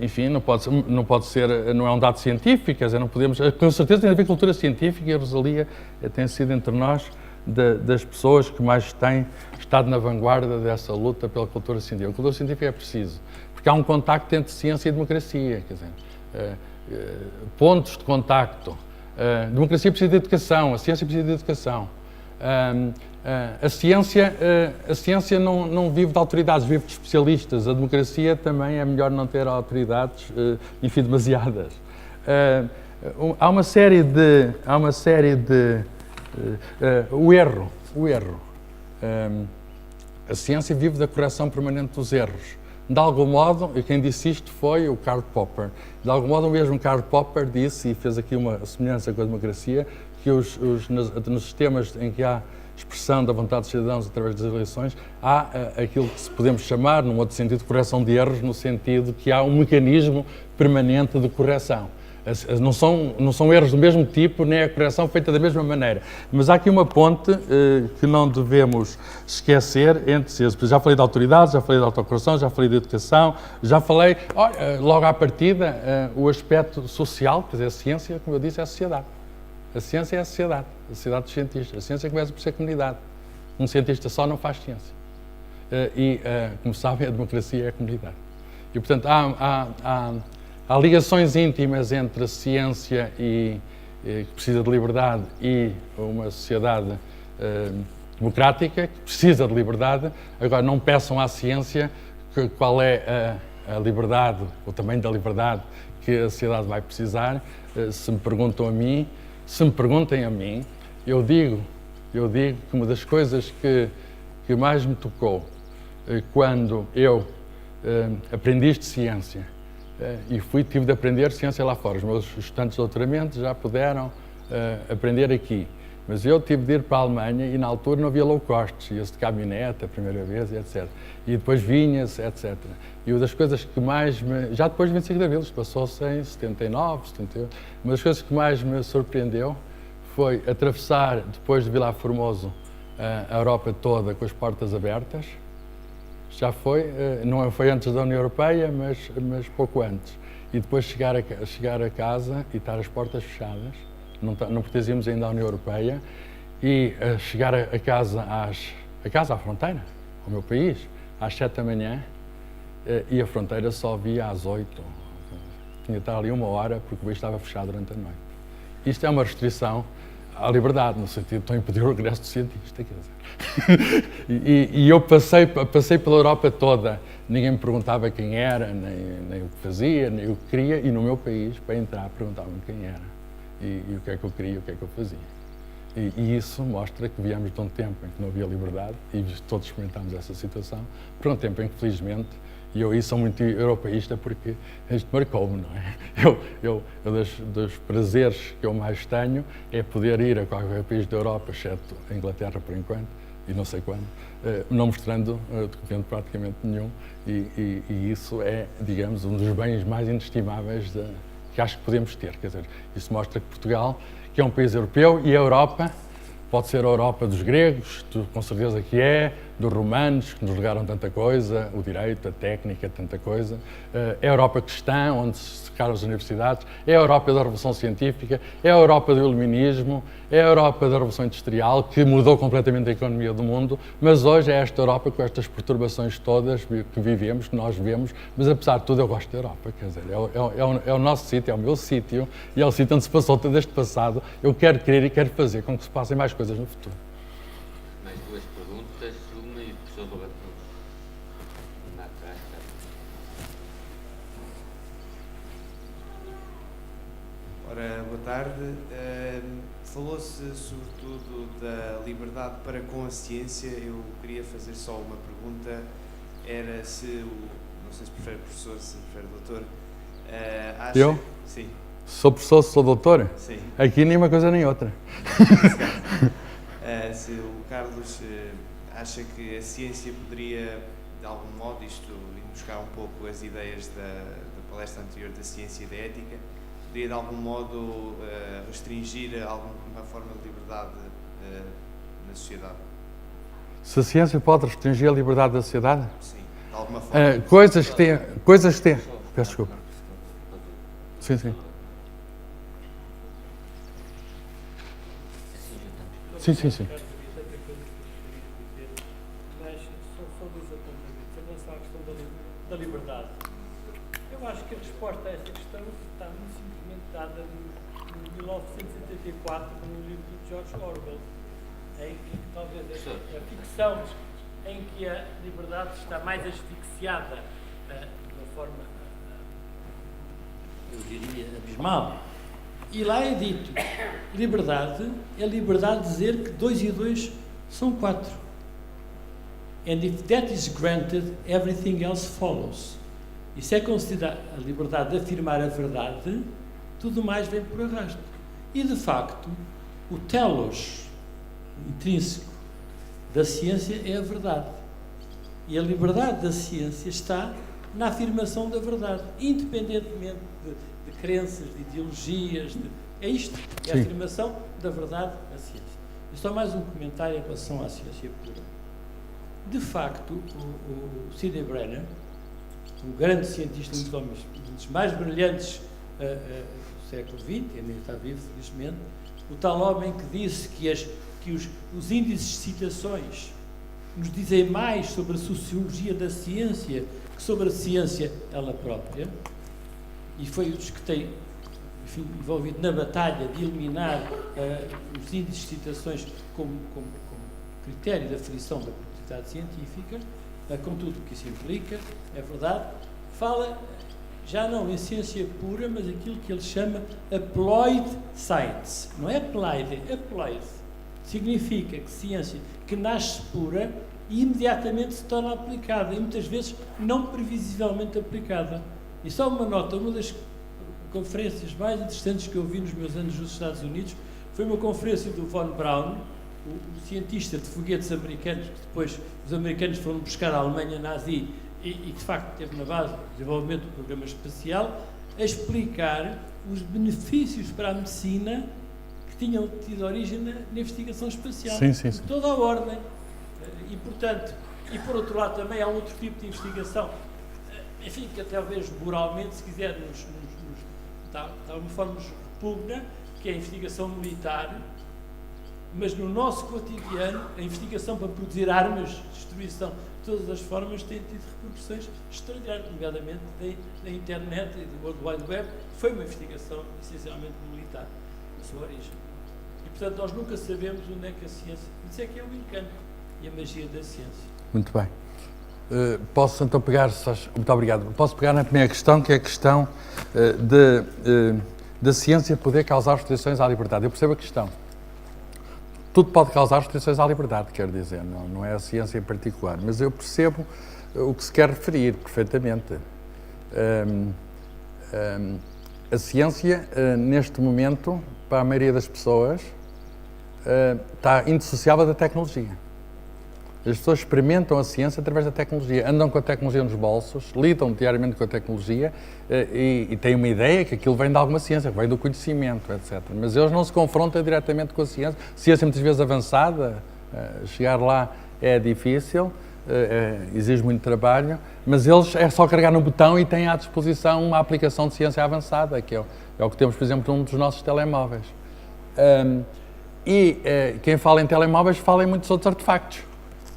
enfim, não é um dado científico, quer dizer, não podemos, com certeza tem a ver com cultura científica, e a Rosalia tem sido entre nós das pessoas que mais têm estado na vanguarda dessa luta pela cultura científica. A cultura científica é preciso, porque há um contacto entre ciência e democracia, quer dizer, pontos de contacto. A democracia precisa de educação, a ciência precisa de educação. A ciência não vive de autoridades, vive de especialistas. A democracia também é melhor não ter autoridades, enfim, demasiadas. Há uma série de o erro. A ciência vive da correção permanente dos erros. De algum modo, e quem disse isto foi o Karl Popper. De algum modo, o mesmo Karl Popper disse, e fez aqui uma semelhança com a democracia, que nos sistemas em que há expressão da vontade dos cidadãos através das eleições, há aquilo que podemos chamar, num outro sentido, de correção de erros, no sentido que há um mecanismo permanente de correção. Não são erros do mesmo tipo, nem a correção feita da mesma maneira. Mas há aqui uma ponte que não devemos esquecer entre si. Já falei de autoridades, já falei de autocorreção, já falei de educação, já falei, logo à partida, o aspecto social, quer dizer, a ciência, como eu disse, é a sociedade. A ciência é a sociedade dos cientistas. A ciência começa por ser comunidade. Um cientista só não faz ciência. Como sabem, a democracia é a comunidade. E, portanto, há ligações íntimas entre a ciência que precisa de liberdade e uma sociedade democrática que precisa de liberdade. Agora, não peçam à ciência qual é a liberdade, o tamanho da liberdade que a sociedade vai precisar. Se me perguntem a mim, eu digo que uma das coisas que mais me tocou quando eu aprendi de ciência, e tive de aprender ciência lá fora. Os meus estudantes de doutoramento já puderam aprender aqui. Mas eu tive de ir para a Alemanha e na altura não havia low cost, ia-se de caminhonete a primeira vez, etc. E depois vinha-se, etc. E uma das coisas que mais já depois de 25 de Abril, isto passou-se em 79, 78, uma das coisas que mais me surpreendeu foi atravessar, depois de Vilar Formoso, a Europa toda com as portas abertas. Já foi, não foi antes da União Europeia, mas pouco antes. E depois chegar a casa e estar as portas fechadas, não pertencíamos ainda à União Europeia, e chegar a casa à fronteira, ao meu país, às 7 da manhã, e a fronteira só via às 8. Tinha de estar ali 1 hora, porque o país estava fechado durante a noite. Isto é uma restrição à liberdade, no sentido de estão a impedir o regresso do cientista, quer dizer. E eu passei pela Europa toda, ninguém me perguntava quem era, nem o que fazia, nem o que queria, e no meu país, para entrar, perguntavam-me quem era, e o que é que eu queria, o que é que eu fazia. E isso mostra que viemos de um tempo em que não havia liberdade, e todos experimentámos essa situação, para um tempo em que, felizmente, e eu sou muito europeísta porque isto marcou-me, não é? Eu dos prazeres que eu mais tenho é poder ir a qualquer país da Europa, exceto a Inglaterra por enquanto, e não sei quando, não mostrando documento praticamente nenhum, e isso é, digamos, um dos bens mais inestimáveis que acho que podemos ter. Quer dizer, isso mostra que Portugal, que é um país europeu, e a Europa pode ser a Europa dos gregos, com certeza que é, dos romanos, que nos legaram tanta coisa, o direito, a técnica, tanta coisa. É a Europa cristã, onde se secaram as universidades, é a Europa da Revolução Científica, é a Europa do Iluminismo, é a Europa da Revolução Industrial, que mudou completamente a economia do mundo, mas hoje é esta Europa com estas perturbações todas que vivemos, que nós vivemos, mas apesar de tudo eu gosto da Europa, quer dizer, é o nosso sítio, é o meu sítio, e é o sítio onde se passou todo este passado. Eu quero querer e quero fazer com que se passem mais coisas no futuro. Mais 2 perguntas, uma e o professor Roberto. Ora, boa tarde. Falou-se sobretudo da liberdade para com a ciência. Eu queria fazer só uma pergunta. Era se não sei se prefere professor, se prefere doutor. Acha... Eu? Sim. Sou professor, sou doutor? Sim. Aqui nem uma coisa nem outra. Se o Carlos acha que a ciência poderia, de algum modo, isto ir buscar um pouco as ideias da palestra anterior da ciência e da ética, poderia de algum modo restringir alguma forma de liberdade na sociedade? Se a ciência pode restringir a liberdade da sociedade? Sim, de alguma forma. Coisas que têm... Peço desculpa. Sim, sim. Sim, sim, sim. Mas só dois apontamentos em relação à questão da liberdade. Eu acho que a resposta a essa questão está muito simplesmente dada em 1984, no livro de George Orwell, em que talvez a ficção em que a liberdade está mais asfixiada de uma forma, eu diria, abismal. E lá é dito, liberdade é a liberdade de dizer que 2 e 2 são 4. And if that is granted, everything else follows. Isso é considerar a liberdade de afirmar a verdade, tudo mais vem por arrasto. E, de facto, o telos intrínseco da ciência é a verdade. E a liberdade da ciência está na afirmação da verdade, independentemente de crenças, de ideologias, é isto, é a afirmação da verdade na ciência. E só mais um comentário em relação à ciência pura. De facto, o Sidney Brenner, um grande cientista, um dos mais brilhantes do século XX, ainda está vivo, felizmente, o tal homem que disse que os índices de citações nos dizem mais sobre a sociologia da ciência que sobre a ciência ela própria, e foi um dos que tem, enfim, envolvido na batalha de eliminar os índices de citações como critério da aferição da produtividade científica, com tudo o que isso implica, é verdade, fala já não em ciência pura, mas aquilo que ele chama applied science. Não é applied, é applied. Significa que ciência que nasce pura e imediatamente se torna aplicada, e muitas vezes não previsivelmente aplicada. E só uma nota, uma das conferências mais interessantes que eu vi nos meus anos nos Estados Unidos foi uma conferência do Von Braun, o cientista de foguetes americanos, que depois os americanos foram buscar à Alemanha nazi e que de facto esteve na base do desenvolvimento do programa espacial, a explicar os benefícios para a medicina que tinham tido origem na investigação espacial. Sim, sim, de sim. toda a ordem. E, portanto, e por outro lado também há outro tipo de investigação, enfim, que talvez moralmente, se quiser, de alguma forma nos repugna, que é a investigação militar, mas no nosso cotidiano, a investigação para produzir armas, destruição de todas as formas, tem tido repercussões extraordinárias, nomeadamente da internet e do World Wide Web, foi uma investigação essencialmente militar, na sua origem. E, portanto, nós nunca sabemos onde é que a ciência... Isso é que é o encanto e a magia da ciência. Muito bem. Posso então pegar... Muito obrigado. Posso pegar na primeira questão, que é a questão da ciência poder causar restrições à liberdade. Eu percebo a questão. Tudo pode causar restrições à liberdade, quero dizer, não é a ciência em particular, mas eu percebo o que se quer referir perfeitamente. A ciência, neste momento, para a maioria das pessoas, está indissociável da tecnologia. As pessoas experimentam a ciência através da tecnologia, andam com a tecnologia nos bolsos, lidam diariamente com a tecnologia e têm uma ideia que aquilo vem de alguma ciência, vem do conhecimento, etc. Mas eles não se confrontam diretamente com a ciência. Ciência muitas vezes avançada, chegar lá é difícil, exige muito trabalho, mas eles é só carregar no botão e têm à disposição uma aplicação de ciência avançada, que é o que temos, por exemplo, num dos nossos telemóveis. Quem fala em telemóveis fala em muitos outros artefactos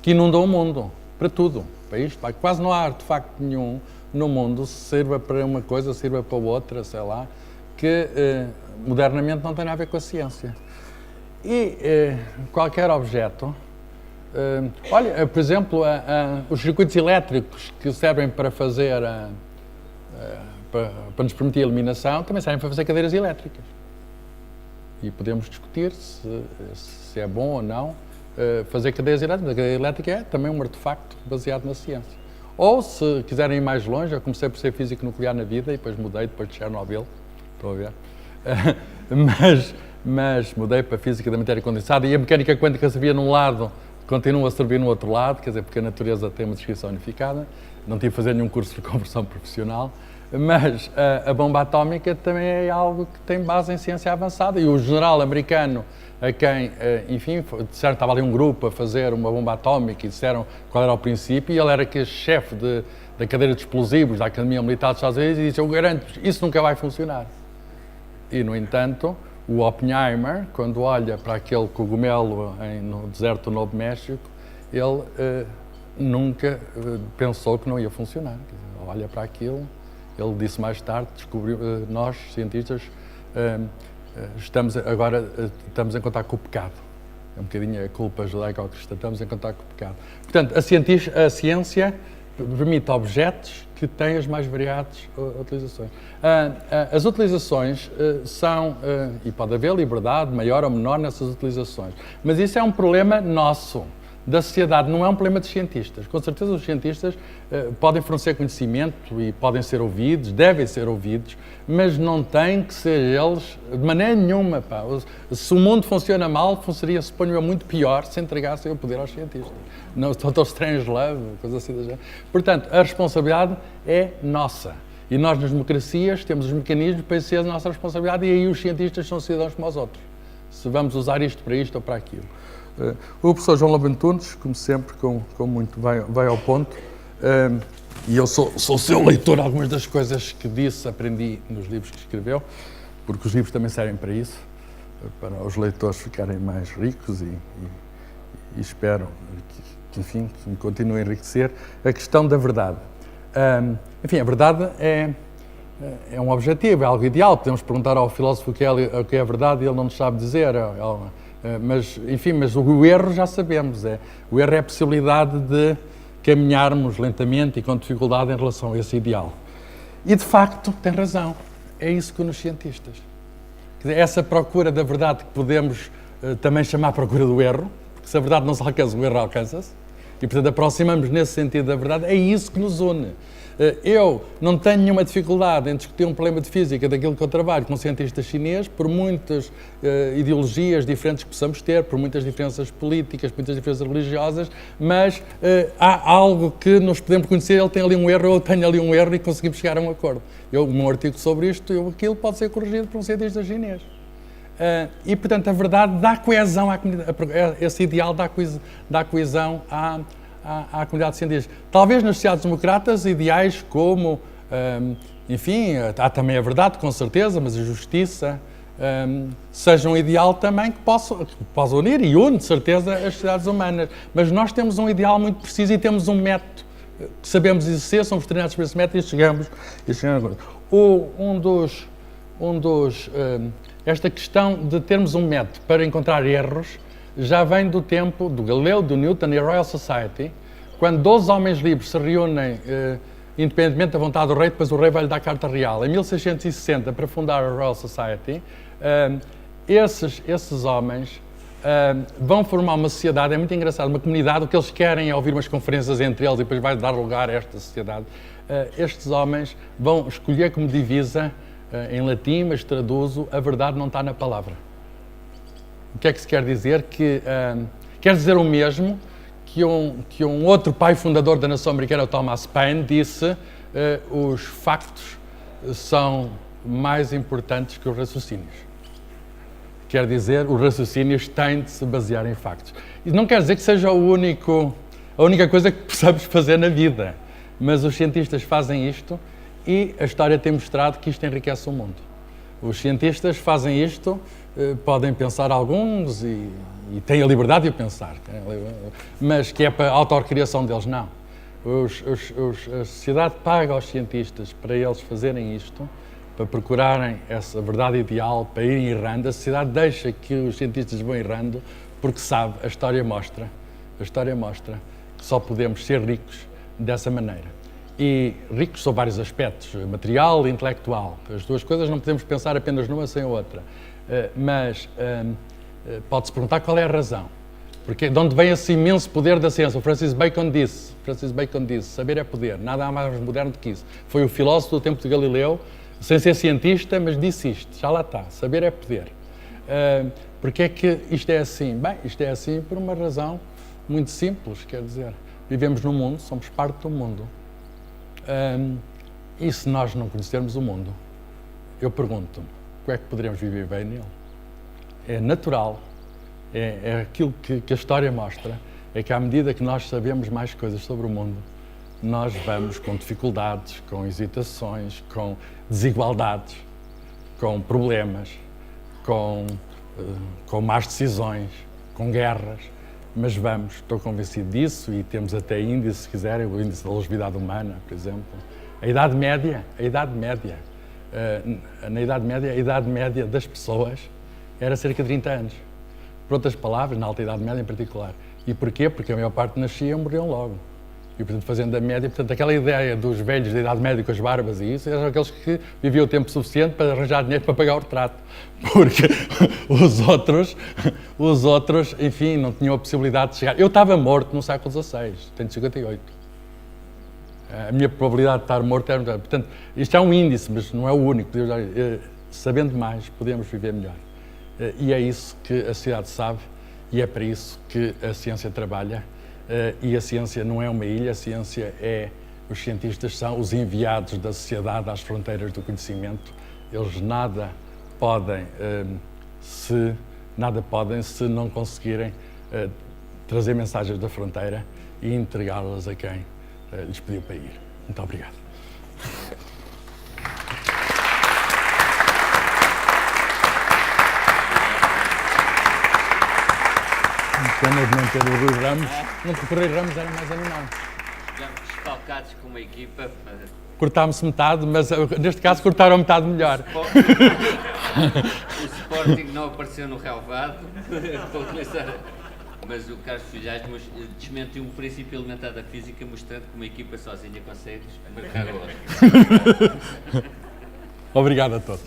que inundam o mundo, para tudo, para isto, quase não há artefacto nenhum no mundo, sirva para uma coisa, sirva para outra, sei lá, que modernamente não tem nada a ver com a ciência. E qualquer objeto, olha, por exemplo, os circuitos elétricos que servem para fazer, para nos permitir a iluminação, também servem para fazer cadeiras elétricas. E podemos discutir se é bom ou não fazer cadeias elétricas, mas a cadeia elétrica é também um artefacto baseado na ciência. Ou, se quiserem ir mais longe, eu comecei por ser físico nuclear na vida e depois mudei, depois de Chernobyl, estão a ver? Mas mudei para a física da matéria condensada e a mecânica quântica servia num lado, continua a servir no outro lado, quer dizer, porque a natureza tem uma descrição unificada, não tive de fazer nenhum curso de conversão profissional, mas a bomba atómica também é algo que tem base em ciência avançada e o general americano a quem, enfim, disseram que estava ali um grupo a fazer uma bomba atómica e disseram qual era o princípio e ele era que chefe da cadeira de explosivos da Academia Militar dos Estados Unidos e disse: eu garanto, isso nunca vai funcionar. E, no entanto, o Oppenheimer, quando olha para aquele cogumelo no deserto do Novo México, ele nunca pensou que não ia funcionar. Olha para aquilo, ele disse mais tarde, nós, cientistas, estamos em contato com o pecado. É um bocadinho a culpa judaico-cristã, estamos em contato com o pecado. Portanto, a ciência permite objetos que têm as mais variadas utilizações. As utilizações são, e pode haver liberdade maior ou menor nessas utilizações, mas isso é um problema nosso, da sociedade, não é um problema dos cientistas. Com certeza os cientistas podem fornecer conhecimento e podem ser ouvidos, devem ser ouvidos, mas não têm que ser eles, de maneira nenhuma. Pá. Se o mundo funciona mal, seria, suponho eu, muito pior se entregassem o poder aos cientistas. Não, Dr. Strangelove, coisa assim da gente. Portanto, a responsabilidade é nossa. E nós, nas democracias, temos os mecanismos para exercer a nossa responsabilidade e aí os cientistas são cidadãos como os outros. Se vamos usar isto ou para aquilo. O professor João Labantunes, como sempre, com muito vai ao ponto, e eu sou seu leitor, algumas das coisas que disse aprendi nos livros que escreveu, porque os livros também servem para isso, para os leitores ficarem mais ricos e espero que, enfim, que me continue a enriquecer. A questão da verdade. Enfim, a verdade é um objetivo, é algo ideal. Podemos perguntar ao filósofo o que é a verdade e ele não nos sabe dizer. Mas o erro já sabemos. O erro é a possibilidade de caminharmos lentamente e com dificuldade em relação a esse ideal. E, de facto, tem razão. É isso que nos cientistas. Quer dizer, essa procura da verdade que podemos também chamar procura do erro, porque se a verdade não se alcança, o erro alcança-se, e, portanto, aproximamos nesse sentido da verdade, é isso que nos une. Eu não tenho nenhuma dificuldade em discutir um problema de física daquilo que eu trabalho com um cientista chinês, por muitas ideologias diferentes que possamos ter, por muitas diferenças políticas, por muitas diferenças religiosas, mas há algo que nos podemos conhecer, ele tem ali um erro, eu tenho ali um erro e conseguimos chegar a um acordo. Um artigo sobre isto, aquilo pode ser corrigido por um cientista chinês. E, portanto, a verdade dá coesão à comunidade, esse ideal dá coesão à comunidade científica. Talvez nas sociedades democratas, ideais como, enfim, há também a verdade, com certeza, mas a justiça seja um ideal também que possa unir e une, de certeza, as sociedades humanas. Mas nós temos um ideal muito preciso e temos um método que sabemos exercer, somos treinados por esse método e chegamos esta questão de termos um método para encontrar erros já vem do tempo do Galileu, do Newton e a Royal Society, quando 12 homens livres se reúnem independentemente da vontade do rei, depois o rei vai-lhe dar carta real. Em 1660, para fundar a Royal Society, esses homens vão formar uma sociedade, é muito engraçado, uma comunidade, o que eles querem é ouvir umas conferências entre eles e depois vai dar lugar a esta sociedade. Estes homens vão escolher como divisa, em latim, mas traduzo, a verdade não está na palavra. O que é que se quer dizer? Quer dizer o mesmo que um outro pai fundador da nação americana, Thomas Paine, disse: os factos são mais importantes que os raciocínios. Quer dizer, os raciocínios têm de se basear em factos. E não quer dizer que seja a única coisa que possamos fazer na vida, mas os cientistas fazem isto e a história tem mostrado que isto enriquece o mundo. Os cientistas fazem isto, podem pensar alguns e têm a liberdade de o pensar, mas que é para a autorrecriação deles, não. A sociedade paga aos cientistas para eles fazerem isto, para procurarem essa verdade ideal, para irem errando. A sociedade deixa que os cientistas vão errando porque sabe, a história mostra que só podemos ser ricos dessa maneira. E ricos sob vários aspectos, material e intelectual. As duas coisas não podemos pensar apenas numa sem a outra. Mas pode-se perguntar qual é a razão. Porque de onde vem esse imenso poder da ciência? O Francis Bacon disse, saber é poder, nada há mais moderno do que isso. Foi o filósofo do tempo de Galileu, sem ser cientista, mas disse isto, já lá está, saber é poder. Porque é que isto é assim? Bem, isto é assim por uma razão muito simples, quer dizer, vivemos no mundo, somos parte do mundo. E se nós não conhecermos o mundo, eu pergunto-me, como é que poderemos viver bem nele? É natural, é aquilo que a história mostra, é que à medida que nós sabemos mais coisas sobre o mundo, nós vamos com dificuldades, com hesitações, com desigualdades, com problemas, com más decisões, com guerras, mas vamos, estou convencido disso, e temos até índice, se quiserem, o índice da longevidade humana, por exemplo. Na Idade Média, a Idade Média das pessoas era cerca de 30 anos. Por outras palavras, na Alta Idade Média em particular. E porquê? Porque a maior parte nascia e morriam logo. E, portanto, fazendo a média, portanto, aquela ideia dos velhos da Idade Média com as barbas e isso, eram aqueles que viviam o tempo suficiente para arranjar dinheiro para pagar o retrato. Porque os outros, enfim, não tinham a possibilidade de chegar. Eu estava morto no século XVI, tenho 58. A minha probabilidade de estar morto era... Portanto, isto é um índice, mas não é o único. Sabendo mais, podemos viver melhor. E é isso que a sociedade sabe, e é para isso que a ciência trabalha. E a ciência não é uma ilha, a ciência é... Os cientistas são os enviados da sociedade às fronteiras do conhecimento. Eles nada podem se não conseguirem trazer mensagens da fronteira e entregá-las a quem lhes pediu para ir. Muito obrigado. Pena de não ter o Rui Ramos. Não, porque o Rui Ramos era mais animal. Tivemos desfalcados com uma equipa. Cortámos metade, mas neste caso cortaram metade melhor. O Sporting não apareceu no relevado, mas o Carlos Filhais desmentiu um princípio elementar da física, mostrando que uma equipa sozinha consegue marcar o outro. Obrigado a todos.